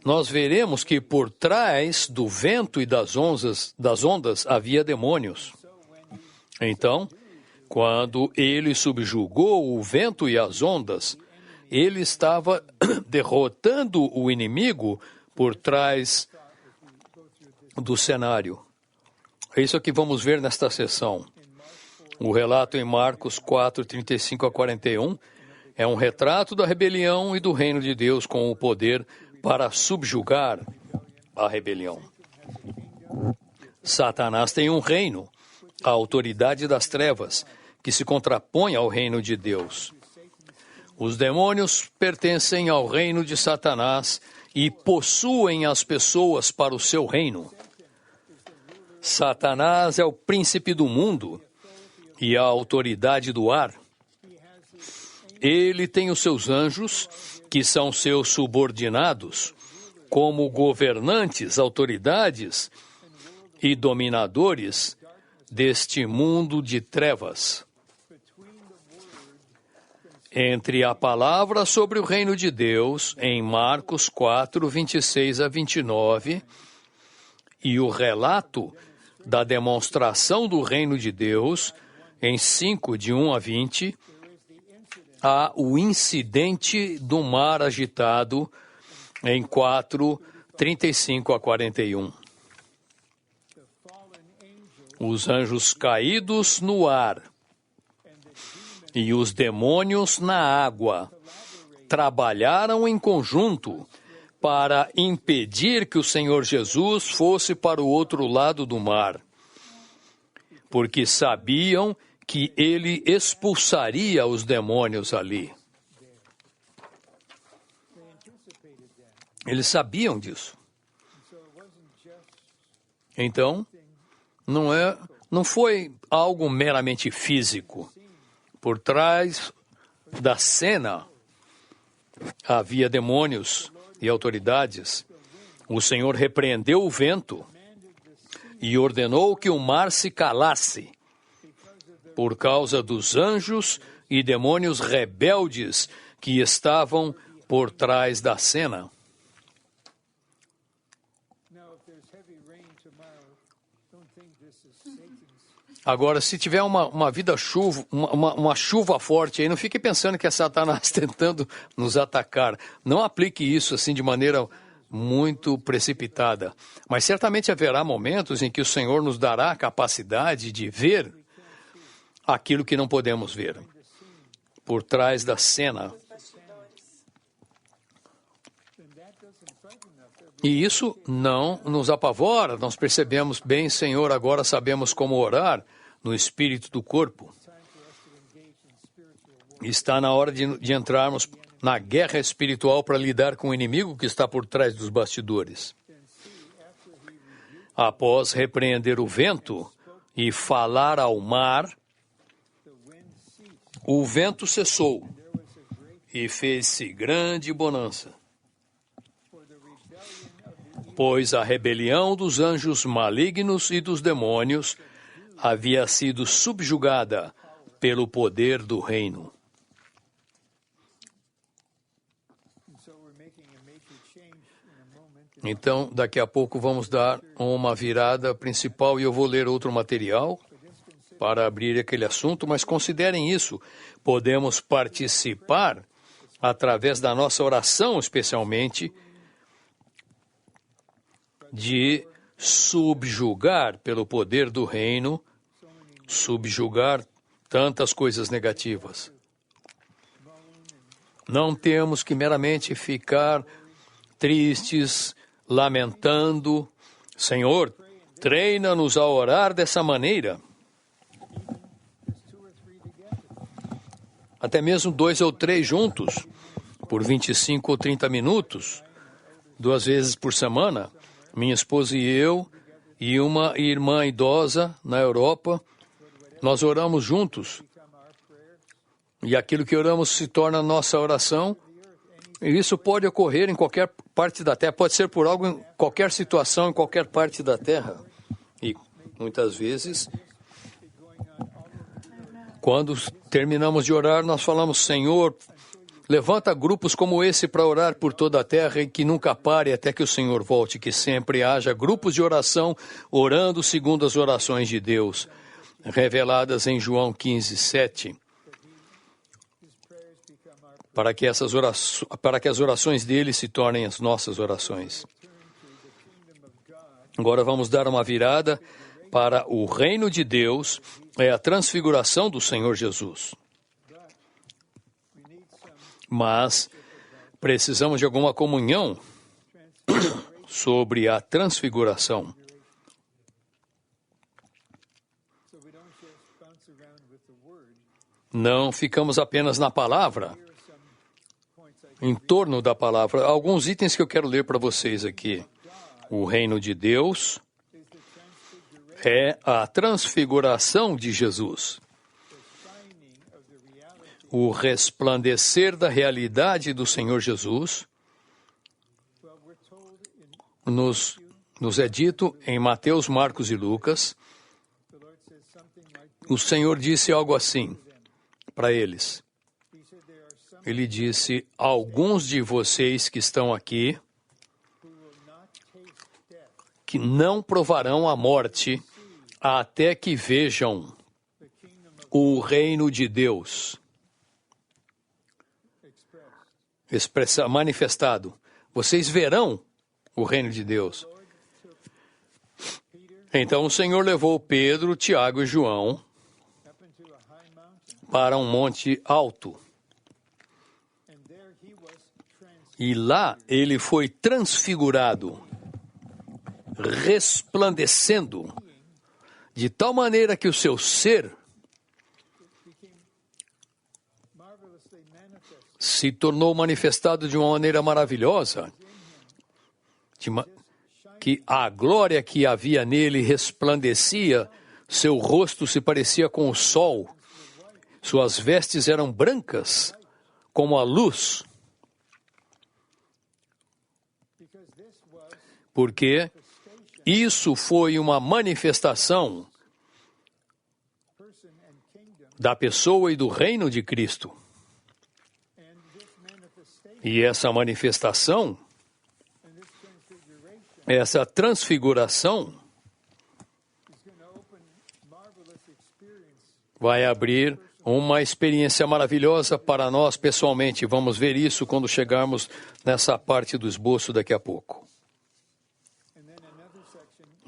nós veremos que por trás do vento e das ondas havia demônios. Então, quando ele subjugou o vento e as ondas, ele estava derrotando o inimigo por trás do cenário. É isso que vamos ver nesta sessão. O relato em Marcos 4, 35 a 41 é um retrato da rebelião e do reino de Deus com o poder para subjugar a rebelião. Satanás tem um reino, a autoridade das trevas, que se contrapõe ao reino de Deus. Os demônios pertencem ao reino de Satanás e possuem as pessoas para o seu reino. Satanás é o príncipe do mundo e a autoridade do ar. Ele tem os seus anjos, que são seus subordinados, como governantes, autoridades e dominadores deste mundo de trevas. Entre a palavra sobre o reino de Deus, em Marcos 4, 26 a 29, e o relato da demonstração do reino de Deus, em 5, de 1 a 20, há o incidente do mar agitado, em 4, 35 a 41. Os anjos caídos no ar e os demônios na água trabalharam em conjunto para impedir que o Senhor Jesus fosse para o outro lado do mar, porque sabiam que ele expulsaria os demônios ali. Eles sabiam disso. Então, não foi algo meramente físico. Por trás da cena havia demônios e autoridades. O Senhor repreendeu o vento e ordenou que o mar se calasse por causa dos anjos e demônios rebeldes que estavam por trás da cena. Agora, se tiver uma chuva forte aí, não fique pensando que é Satanás tentando nos atacar. Não aplique isso assim de maneira muito precipitada. Mas certamente haverá momentos em que o Senhor nos dará a capacidade de ver aquilo que não podemos ver, por trás da cena. E isso não nos apavora. Nós percebemos bem, Senhor, agora sabemos como orar no espírito do corpo. Está na hora de entrarmos na guerra espiritual para lidar com o inimigo que está por trás dos bastidores. Após repreender o vento e falar ao mar, o vento cessou e fez-se grande bonança. Pois a rebelião dos anjos malignos e dos demônios havia sido subjugada pelo poder do reino. Então, daqui a pouco vamos dar uma virada principal e eu vou ler outro material para abrir aquele assunto, mas considerem isso. Podemos participar através da nossa oração, especialmente, de subjugar pelo poder do reino, subjugar tantas coisas negativas. Não temos que meramente ficar tristes, lamentando. Senhor, treina-nos a orar dessa maneira. Até mesmo 2 ou 3 juntos, por 25 ou 30 minutos, 2 vezes por semana. Minha esposa e eu, e uma irmã idosa na Europa, nós oramos juntos. E aquilo que oramos se torna nossa oração. E isso pode ocorrer em qualquer parte da Terra, pode ser por algo em qualquer situação, em qualquer parte da Terra. E muitas vezes, quando terminamos de orar, nós falamos, Senhor, levanta grupos como esse para orar por toda a terra e que nunca pare até que o Senhor volte, que sempre haja grupos de oração orando segundo as orações de Deus, reveladas em João 15:7, para que as orações dele se tornem as nossas orações. Agora vamos dar uma virada para o reino de Deus, é a transfiguração do Senhor Jesus. Mas precisamos de alguma comunhão sobre a transfiguração. Não ficamos apenas na palavra, em torno da palavra. Alguns itens que eu quero ler para vocês aqui. O reino de Deus é a transfiguração de Jesus. O resplandecer da realidade do Senhor Jesus nos é dito em Mateus, Marcos e Lucas. O Senhor disse algo assim para eles. Ele disse, alguns de vocês que estão aqui, que não provarão a morte até que vejam o reino de Deus manifestado. Vocês verão o reino de Deus. Então o Senhor levou Pedro, Tiago e João para um monte alto. E lá ele foi transfigurado, resplandecendo, de tal maneira que o seu ser se tornou manifestado de uma maneira maravilhosa, que a glória que havia nele resplandecia, seu rosto se parecia com o sol, suas vestes eram brancas como a luz, porque isso foi uma manifestação da pessoa e do reino de Cristo. E essa manifestação, essa transfiguração, vai abrir uma experiência maravilhosa para nós pessoalmente. Vamos ver isso quando chegarmos nessa parte do esboço daqui a pouco.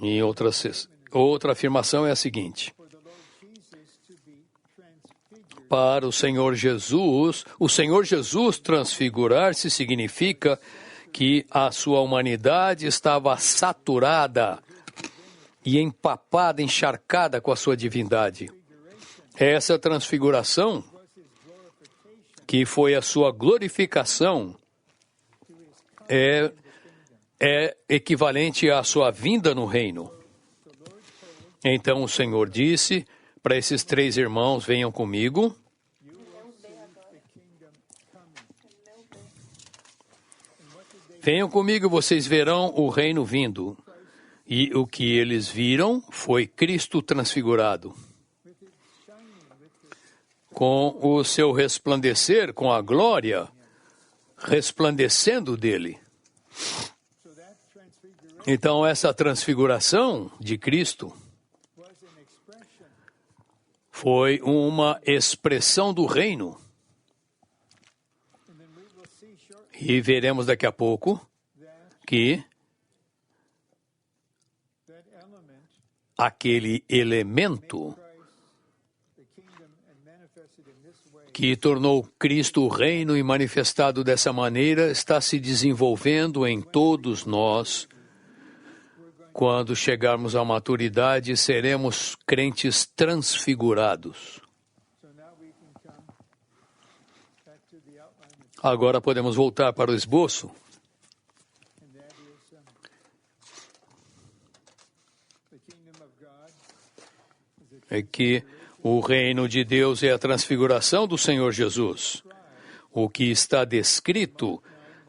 E outra afirmação é a seguinte: para o Senhor Jesus transfigurar-se significa que a sua humanidade estava saturada e empapada, encharcada com a sua divindade. Essa transfiguração, que foi a sua glorificação, é equivalente à sua vinda no reino. Então o Senhor disse para esses 3 irmãos: venham comigo. Venham comigo, vocês verão o reino vindo. E o que eles viram foi Cristo transfigurado. Com o seu resplandecer, com a glória resplandecendo dele. Então, essa transfiguração de Cristo foi uma expressão do reino. E veremos daqui a pouco que aquele elemento que tornou Cristo o reino e manifestado dessa maneira está se desenvolvendo em todos nós. Quando chegarmos à maturidade, seremos crentes transfigurados. Agora podemos voltar para o esboço. É que o reino de Deus é a transfiguração do Senhor Jesus. O que está descrito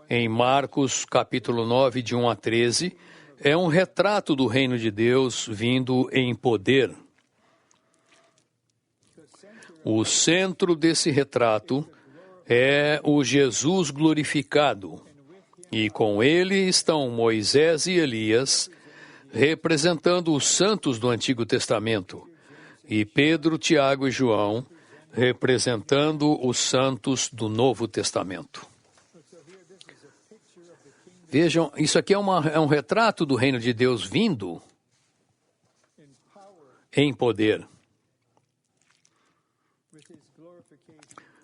em Marcos, capítulo 9, de 1 a 13, é um retrato do reino de Deus vindo em poder. O centro desse retrato é o Jesus glorificado, e com ele estão Moisés e Elias, representando os santos do Antigo Testamento, e Pedro, Tiago e João, representando os santos do Novo Testamento. Vejam, isso aqui é um retrato do reino de Deus vindo em poder,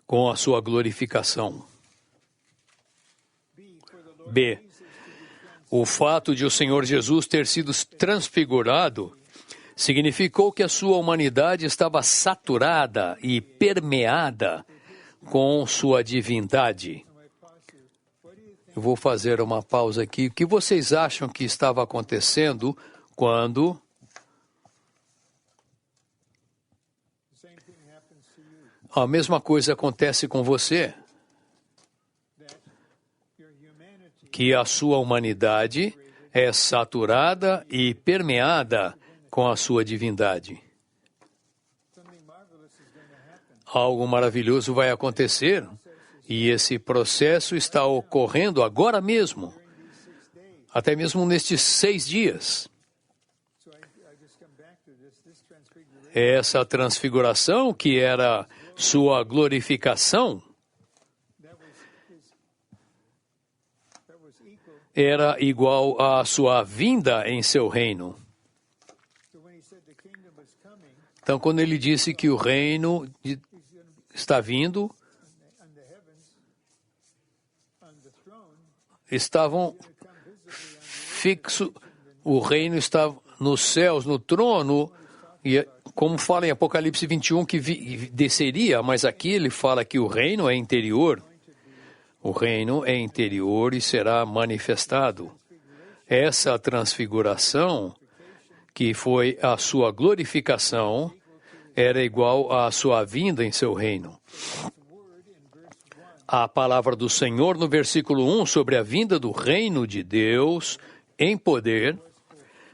com a sua glorificação. B. O fato de o Senhor Jesus ter sido transfigurado significou que a sua humanidade estava saturada e permeada com sua divindade. Eu vou fazer uma pausa aqui. O que vocês acham que estava acontecendo quando a mesma coisa acontece com você? Que a sua humanidade é saturada e permeada com a sua divindade. Algo maravilhoso vai acontecer, e esse processo está ocorrendo agora mesmo, até mesmo nestes 6 dias. Essa transfiguração, que era sua glorificação, era igual à sua vinda em seu reino. Então, quando ele disse que o reino está vindo, estavam fixo, o reino estava nos céus, no trono, e como fala em Apocalipse 21 que desceria, mas aqui ele fala que o reino é interior. O reino é interior e será manifestado. Essa transfiguração, que foi a sua glorificação, era igual à sua vinda em seu reino. A palavra do Senhor no versículo 1 sobre a vinda do reino de Deus em poder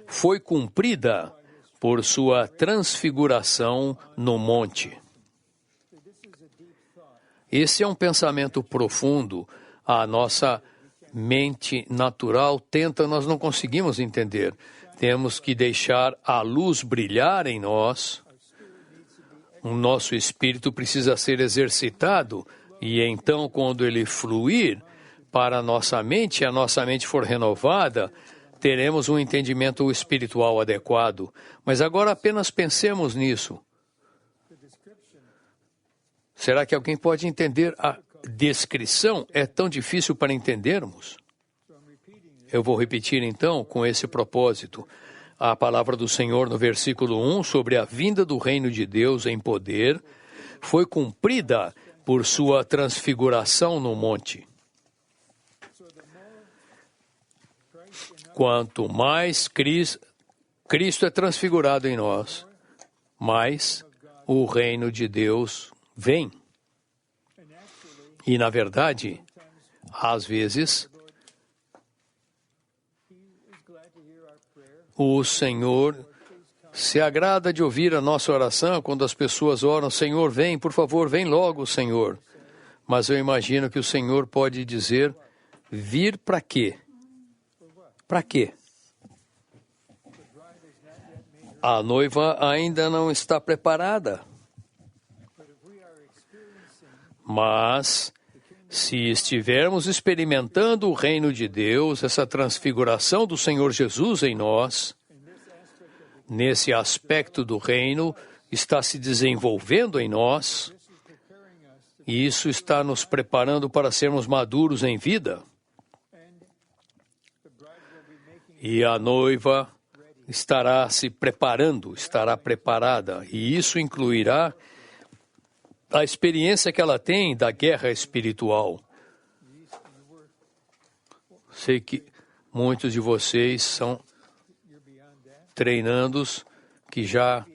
foi cumprida por sua transfiguração no monte. Esse é um pensamento profundo. A nossa mente natural nós não conseguimos entender. Temos que deixar a luz brilhar em nós. O nosso espírito precisa ser exercitado e então, quando ele fluir para a nossa mente for renovada, teremos um entendimento espiritual adequado. Mas agora apenas pensemos nisso. Será que alguém pode entender a descrição? É tão difícil para entendermos? Eu vou repetir então com esse propósito. A palavra do Senhor no versículo 1 sobre a vinda do reino de Deus em poder foi cumprida por sua transfiguração no monte. Quanto mais Cristo é transfigurado em nós, mais o reino de Deus vem. E, na verdade, às vezes, o Senhor se agrada de ouvir a nossa oração quando as pessoas oram: Senhor, vem, por favor, vem logo, Senhor. Mas eu imagino que o Senhor pode dizer: vir para quê? Para quê? A noiva ainda não está preparada. Mas, se estivermos experimentando o reino de Deus, essa transfiguração do Senhor Jesus em nós, nesse aspecto do reino, está se desenvolvendo em nós, e isso está nos preparando para sermos maduros em vida. E a noiva estará se preparando, estará preparada, e isso incluirá a experiência que ela tem da guerra espiritual. Sei que muitos de vocês são treinandos que já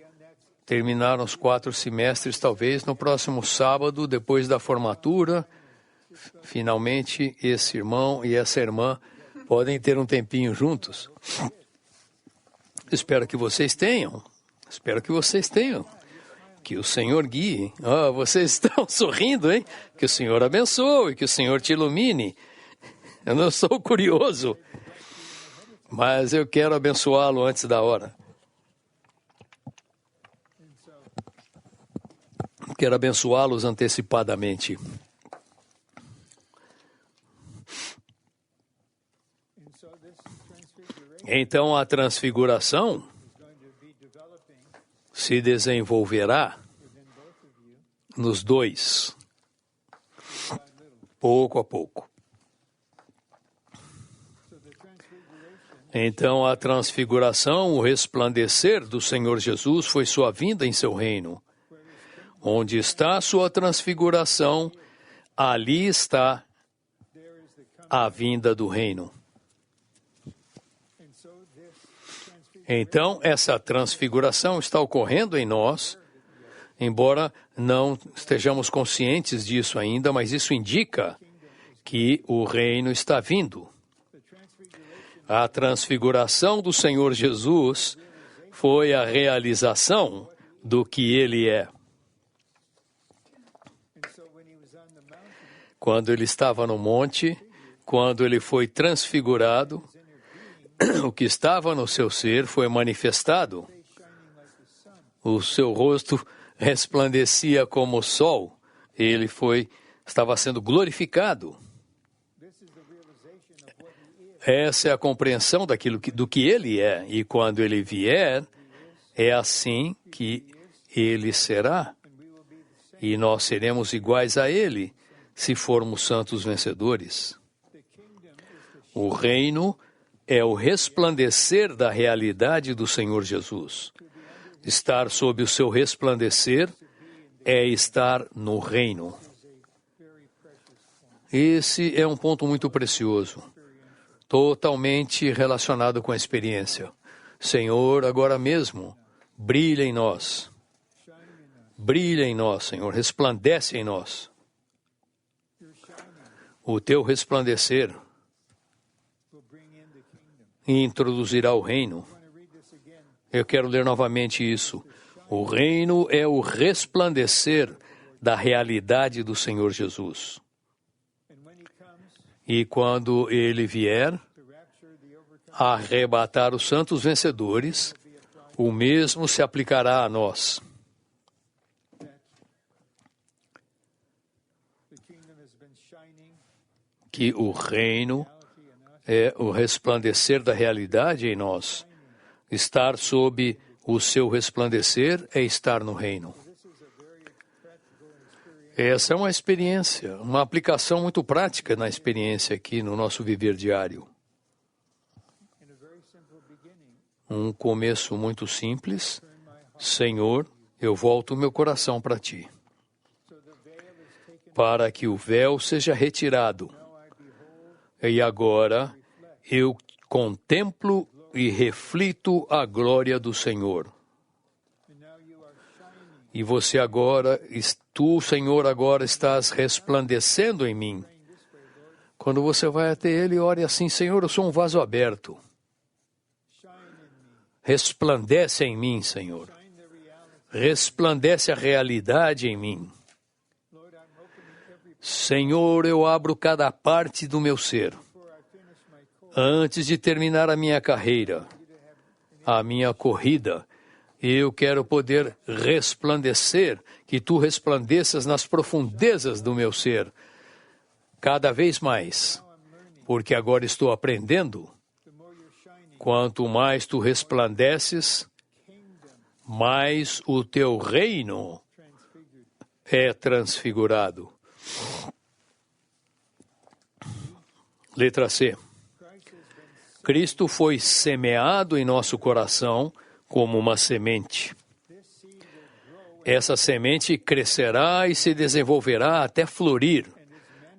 terminaram os 4 semestres, talvez no próximo sábado, depois da formatura, finalmente esse irmão e essa irmã podem ter um tempinho juntos. Espero que vocês tenham. Que o Senhor guie. Vocês estão sorrindo, hein? Que o Senhor abençoe, que o Senhor te ilumine. Eu não sou curioso, mas eu quero abençoá-lo antes da hora. Quero abençoá-los antecipadamente. Então a transfiguração se desenvolverá nos dois, pouco a pouco. Então a transfiguração, o resplandecer do Senhor Jesus foi sua vinda em seu reino. Onde está a sua transfiguração, ali está a vinda do reino. Então, essa transfiguração está ocorrendo em nós, embora não estejamos conscientes disso ainda, mas isso indica que o reino está vindo. A transfiguração do Senhor Jesus foi a realização do que Ele é. Quando Ele estava no monte, quando Ele foi transfigurado, o que estava no seu ser foi manifestado. O seu rosto resplandecia como o sol. Ele estava sendo glorificado. Essa é a compreensão do que ele é. E quando ele vier, é assim que ele será. E nós seremos iguais a ele, se formos santos vencedores. O reino é o resplandecer da realidade do Senhor Jesus. Estar sob o seu resplandecer é estar no reino. Esse é um ponto muito precioso, totalmente relacionado com a experiência. Senhor, agora mesmo, brilha em nós. Brilha em nós, Senhor, resplandece em nós. O teu resplandecer introduzirá o reino. Eu quero ler novamente isso. O reino é o resplandecer da realidade do Senhor Jesus. E quando ele vier a arrebatar os santos vencedores, o mesmo se aplicará a nós. que o reino é o resplandecer da realidade em nós. Estar sob o seu resplandecer é estar no reino. Essa é uma experiência, uma aplicação muito prática na experiência aqui no nosso viver diário. Um começo muito simples. Senhor, eu volto o meu coração para Ti, para que o véu seja retirado. E agora eu contemplo e reflito a glória do Senhor. E você agora, tu, Senhor, agora estás resplandecendo em mim. Quando você vai até Ele, ore assim: Senhor, eu sou um vaso aberto. Resplandece em mim, Senhor. Resplandece a realidade em mim. Senhor, eu abro cada parte do meu ser. Antes de terminar a minha carreira, a minha corrida, eu quero poder resplandecer, que Tu resplandeças nas profundezas do meu ser, cada vez mais, porque agora estou aprendendo. Quanto mais Tu resplandeces, mais o Teu reino é transfigurado. Letra C. Cristo foi semeado em nosso coração como uma semente. Essa semente crescerá e se desenvolverá até florir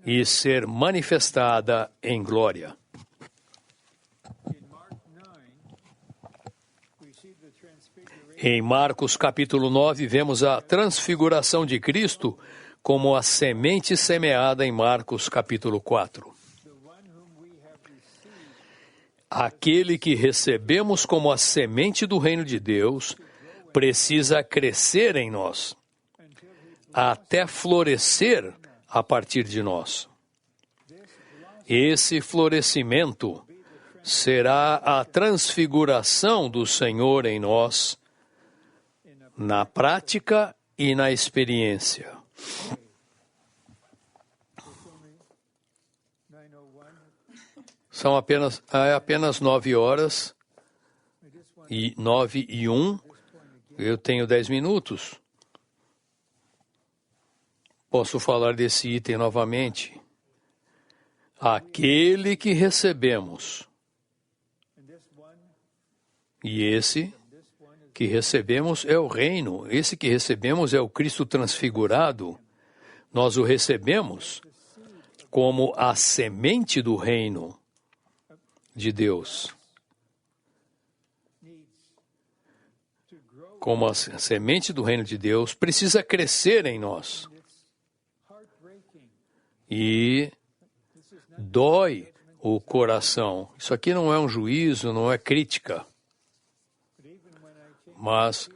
e ser manifestada em glória. Em Marcos capítulo 9, vemos a transfiguração de Cristo como a semente semeada em Marcos capítulo 4. Aquele que recebemos como a semente do reino de Deus precisa crescer em nós, até florescer a partir de nós. Esse florescimento será a transfiguração do Senhor em nós, na prática e na experiência. São apenas 9h e 9:01. Eu tenho 10 minutos. Posso falar desse item novamente. Aquele que recebemos. E esse que recebemos é o reino. Esse que recebemos é o Cristo transfigurado. Nós o recebemos como a semente do reino de Deus. Como a semente do reino de Deus precisa crescer em nós. E dói o coração. Isso aqui não é um juízo, não é crítica. Mas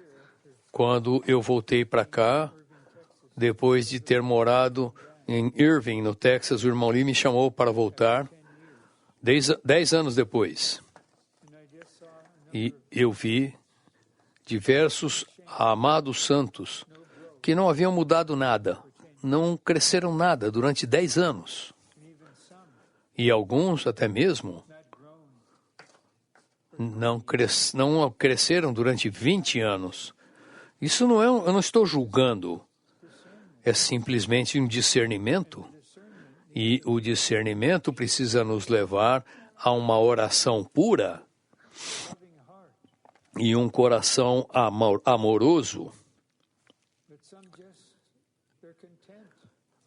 quando eu voltei para cá, depois de ter morado em Irving, no Texas, o irmão Lee me chamou para voltar 10 anos depois. E eu vi diversos amados santos que não haviam mudado nada, não cresceram nada durante 10 anos. E alguns até mesmo não cresceram durante 20 anos. Isso não é, eu não estou julgando. É simplesmente um discernimento. E o discernimento precisa nos levar a uma oração pura e um coração amoroso.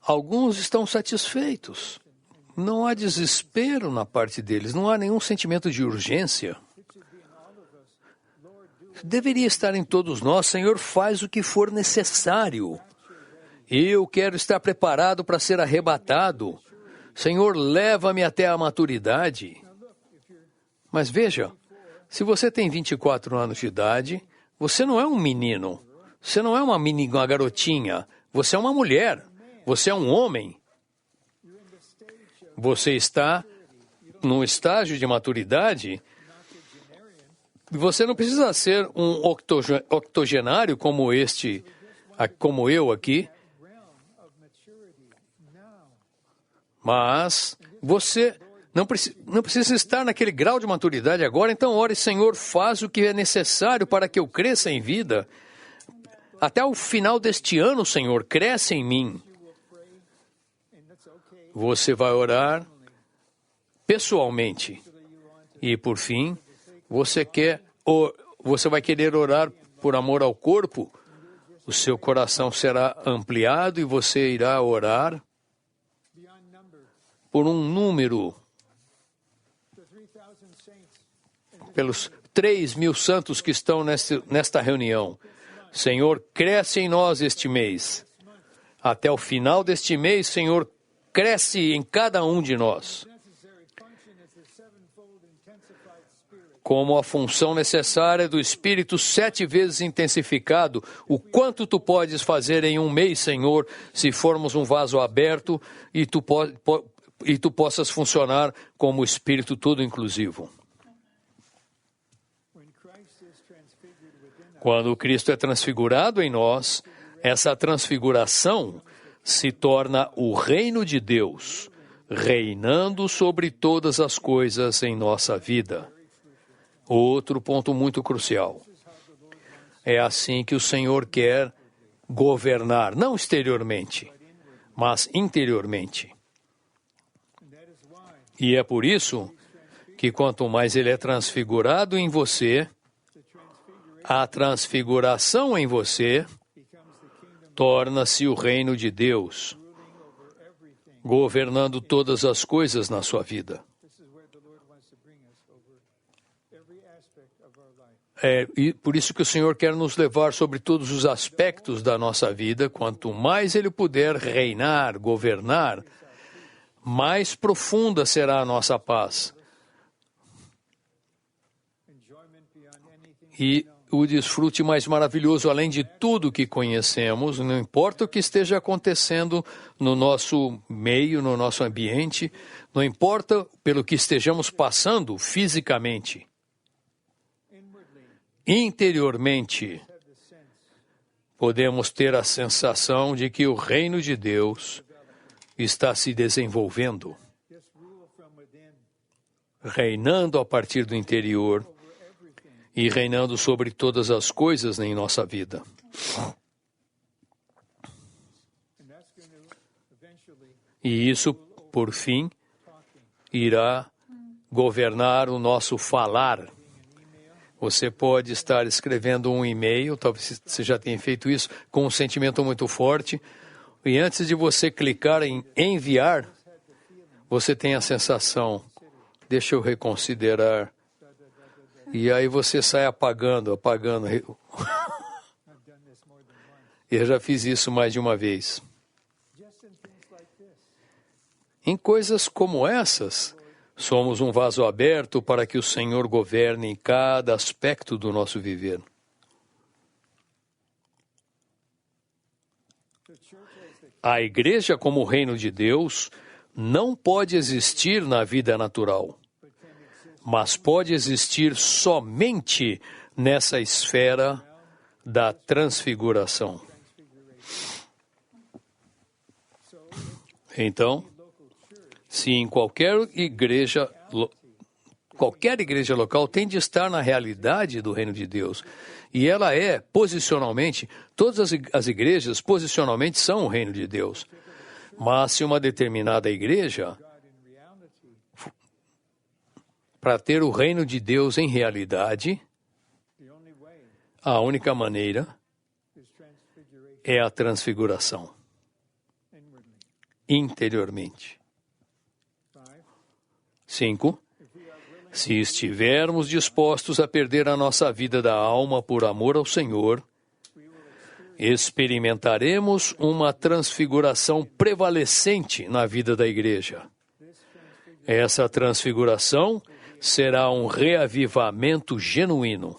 Alguns estão satisfeitos. Não há desespero na parte deles, não há nenhum sentimento de urgência. Deveria estar em todos nós: Senhor, faz o que for necessário. Eu quero estar preparado para ser arrebatado. Senhor, leva-me até a maturidade. Mas veja, se você tem 24 anos de idade, você não é um menino. Você não é uma garotinha. Você é uma mulher. Você é um homem. Você está num estágio de maturidade. Você não precisa ser um octogenário como eu aqui. Mas Você não precisa estar naquele grau de maturidade agora, então ore, Senhor, faz o que é necessário para que eu cresça em vida. Até o final deste ano, Senhor, cresce em mim. Você vai orar pessoalmente. E, por fim, você vai querer orar por amor ao corpo. O seu coração será ampliado e você irá orar por um número, pelos 3.000 santos que estão nesta reunião. Senhor, cresce em nós este mês. Até o final deste mês, Senhor, cresce em cada um de nós. Como a função necessária do Espírito 7 vezes intensificado, o quanto tu podes fazer em um mês, Senhor, se formos um vaso aberto e tu possas funcionar como o Espírito todo inclusivo. Quando Cristo é transfigurado em nós, essa transfiguração se torna o reino de Deus, reinando sobre todas as coisas em nossa vida. Outro ponto muito crucial. É assim que o Senhor quer governar, não exteriormente, mas interiormente. E é por isso que quanto mais Ele é transfigurado em você, a transfiguração em você torna-se o reino de Deus, governando todas as coisas na sua vida. E por isso que o Senhor quer nos levar sobre todos os aspectos da nossa vida. Quanto mais Ele puder reinar, governar, mais profunda será a nossa paz. E o desfrute mais maravilhoso, além de tudo que conhecemos, não importa o que esteja acontecendo no nosso meio, no nosso ambiente, não importa pelo que estejamos passando fisicamente. Interiormente, podemos ter a sensação de que o reino de Deus está se desenvolvendo, reinando a partir do interior e reinando sobre todas as coisas em nossa vida. E isso, por fim, irá governar o nosso falar. Você pode estar escrevendo um e-mail, talvez você já tenha feito isso, com um sentimento muito forte, e antes de você clicar em enviar, você tem a sensação, deixa eu reconsiderar, e aí você sai apagando. Eu já fiz isso mais de uma vez. Em coisas como essas, somos um vaso aberto para que o Senhor governe em cada aspecto do nosso viver. A igreja como reino de Deus não pode existir na vida natural, mas pode existir somente nessa esfera da transfiguração. Então, se em qualquer igreja local tem de estar na realidade do reino de Deus. E ela é, posicionalmente, todas as igrejas, posicionalmente, são o reino de Deus. Mas se uma determinada igreja, para ter o reino de Deus em realidade, a única maneira é a transfiguração, interiormente. 5. Se estivermos dispostos a perder a nossa vida da alma por amor ao Senhor, experimentaremos uma transfiguração prevalecente na vida da igreja. Essa transfiguração será um reavivamento genuíno.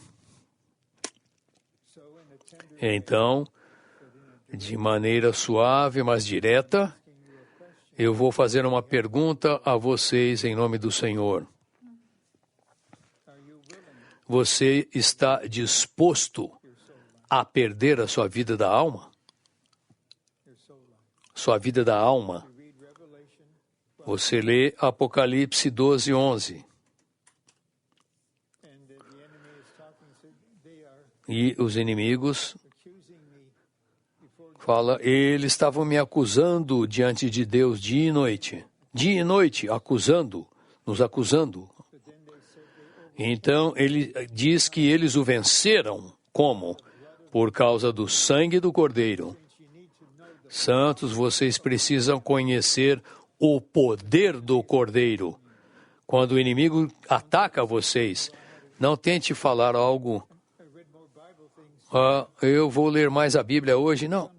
Então, de maneira suave, mas direta, eu vou fazer uma pergunta a vocês em nome do Senhor. Você está disposto a perder a sua vida da alma? Sua vida da alma. Você lê Apocalipse 12, 11. E os inimigos falam, eles estavam me acusando diante de Deus dia e noite. Dia e noite, nos acusando. Então, ele diz que eles o venceram. Como? Por causa do sangue do Cordeiro. Santos, vocês precisam conhecer o poder do Cordeiro. Quando o inimigo ataca vocês, não tente falar algo. Eu vou ler mais a Bíblia hoje. Não.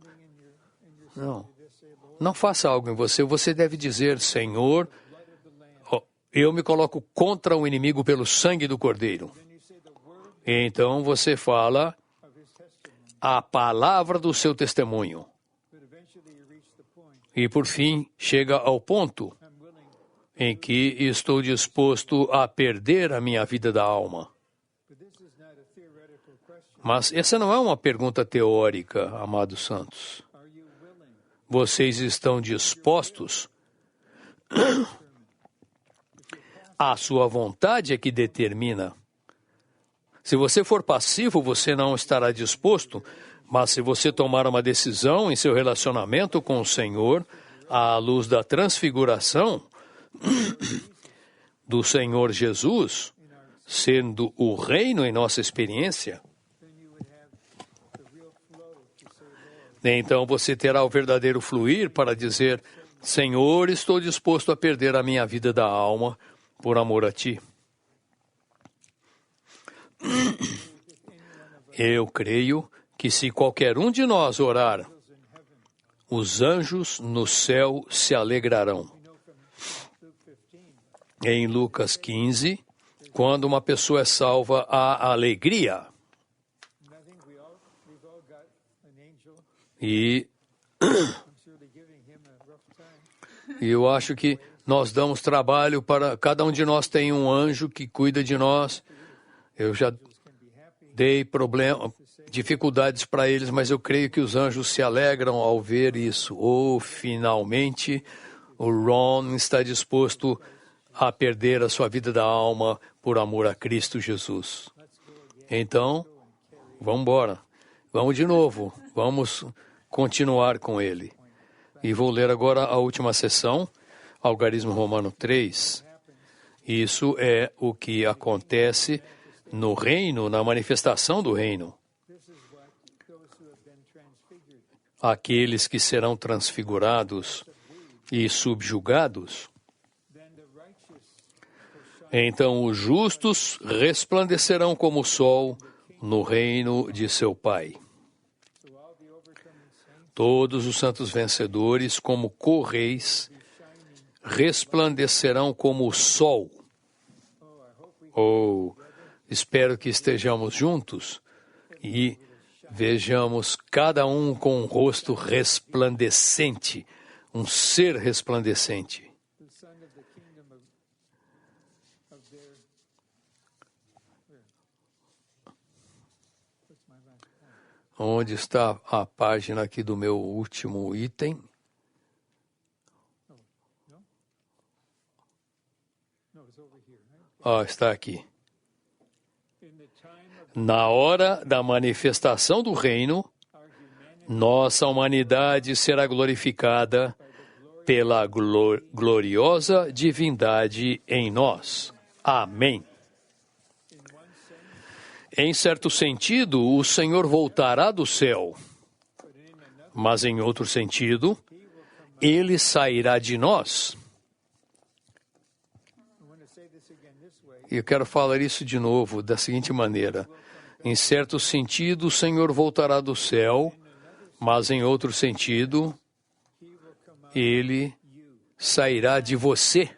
Não faça algo em você. Você deve dizer, Senhor, eu me coloco contra o inimigo pelo sangue do Cordeiro. Então você fala a palavra do seu testemunho. E por fim, chega ao ponto em que estou disposto a perder a minha vida da alma. Mas essa não é uma pergunta teórica, amados santos. Vocês estão dispostos? A sua vontade é que determina. Se você for passivo, você não estará disposto, mas se você tomar uma decisão em seu relacionamento com o Senhor, à luz da transfiguração do Senhor Jesus, sendo o reino em nossa experiência, então você terá o verdadeiro fluir para dizer, Senhor, estou disposto a perder a minha vida da alma por amor a Ti. Eu creio que se qualquer um de nós orar, os anjos no céu se alegrarão. Em Lucas 15, quando uma pessoa é salva, há alegria. E eu acho que nós damos trabalho para... Cada um de nós tem um anjo que cuida de nós. Eu já dei dificuldades para eles, mas eu creio que os anjos se alegram ao ver isso. Finalmente, o Ron está disposto a perder a sua vida da alma por amor a Cristo Jesus. Então, vamos embora. Vamos de novo. Vamos continuar com ele. E vou ler agora a última sessão, Algarismo Romano 3. Isso é o que acontece no reino, na manifestação do reino. Aqueles que serão transfigurados e subjugados. Então os justos resplandecerão como o sol no reino de seu Pai. Todos os santos vencedores, como co-reis, resplandecerão como o sol. Espero que estejamos juntos e vejamos cada um com um rosto resplandecente, um ser resplandecente. Onde está a página aqui do meu último item? Está aqui. Na hora da manifestação do reino, nossa humanidade será glorificada pela gloriosa divindade em nós. Amém. Em certo sentido, o Senhor voltará do céu, mas em outro sentido, Ele sairá de nós. E eu quero falar isso de novo, da seguinte maneira. Em certo sentido, o Senhor voltará do céu, mas em outro sentido, Ele sairá de você.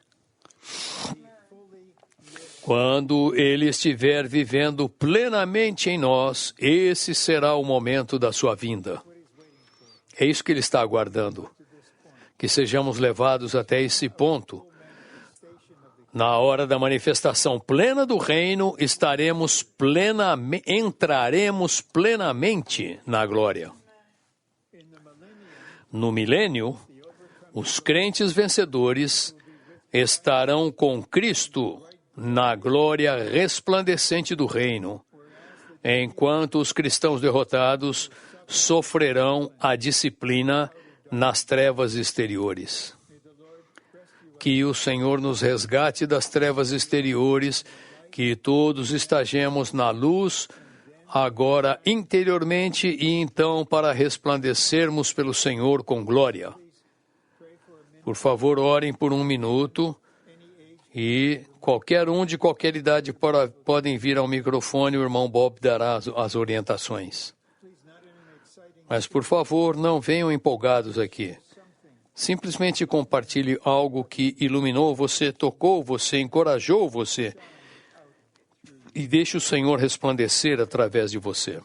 Quando Ele estiver vivendo plenamente em nós, esse será o momento da sua vinda. É isso que Ele está aguardando. Que sejamos levados até esse ponto. Na hora da manifestação plena do reino, entraremos plenamente na glória. No milênio, os crentes vencedores estarão com Cristo na glória resplandecente do reino, enquanto os cristãos derrotados sofrerão a disciplina nas trevas exteriores. Que o Senhor nos resgate das trevas exteriores, que todos estejamos na luz, agora interiormente e então para resplandecermos pelo Senhor com glória. Por favor, orem por 1 minuto e qualquer um de qualquer idade podem vir ao microfone, o irmão Bob dará as orientações. Mas, por favor, não venham empolgados aqui. Simplesmente compartilhe algo que iluminou você, tocou você, encorajou você e deixe o Senhor resplandecer através de você.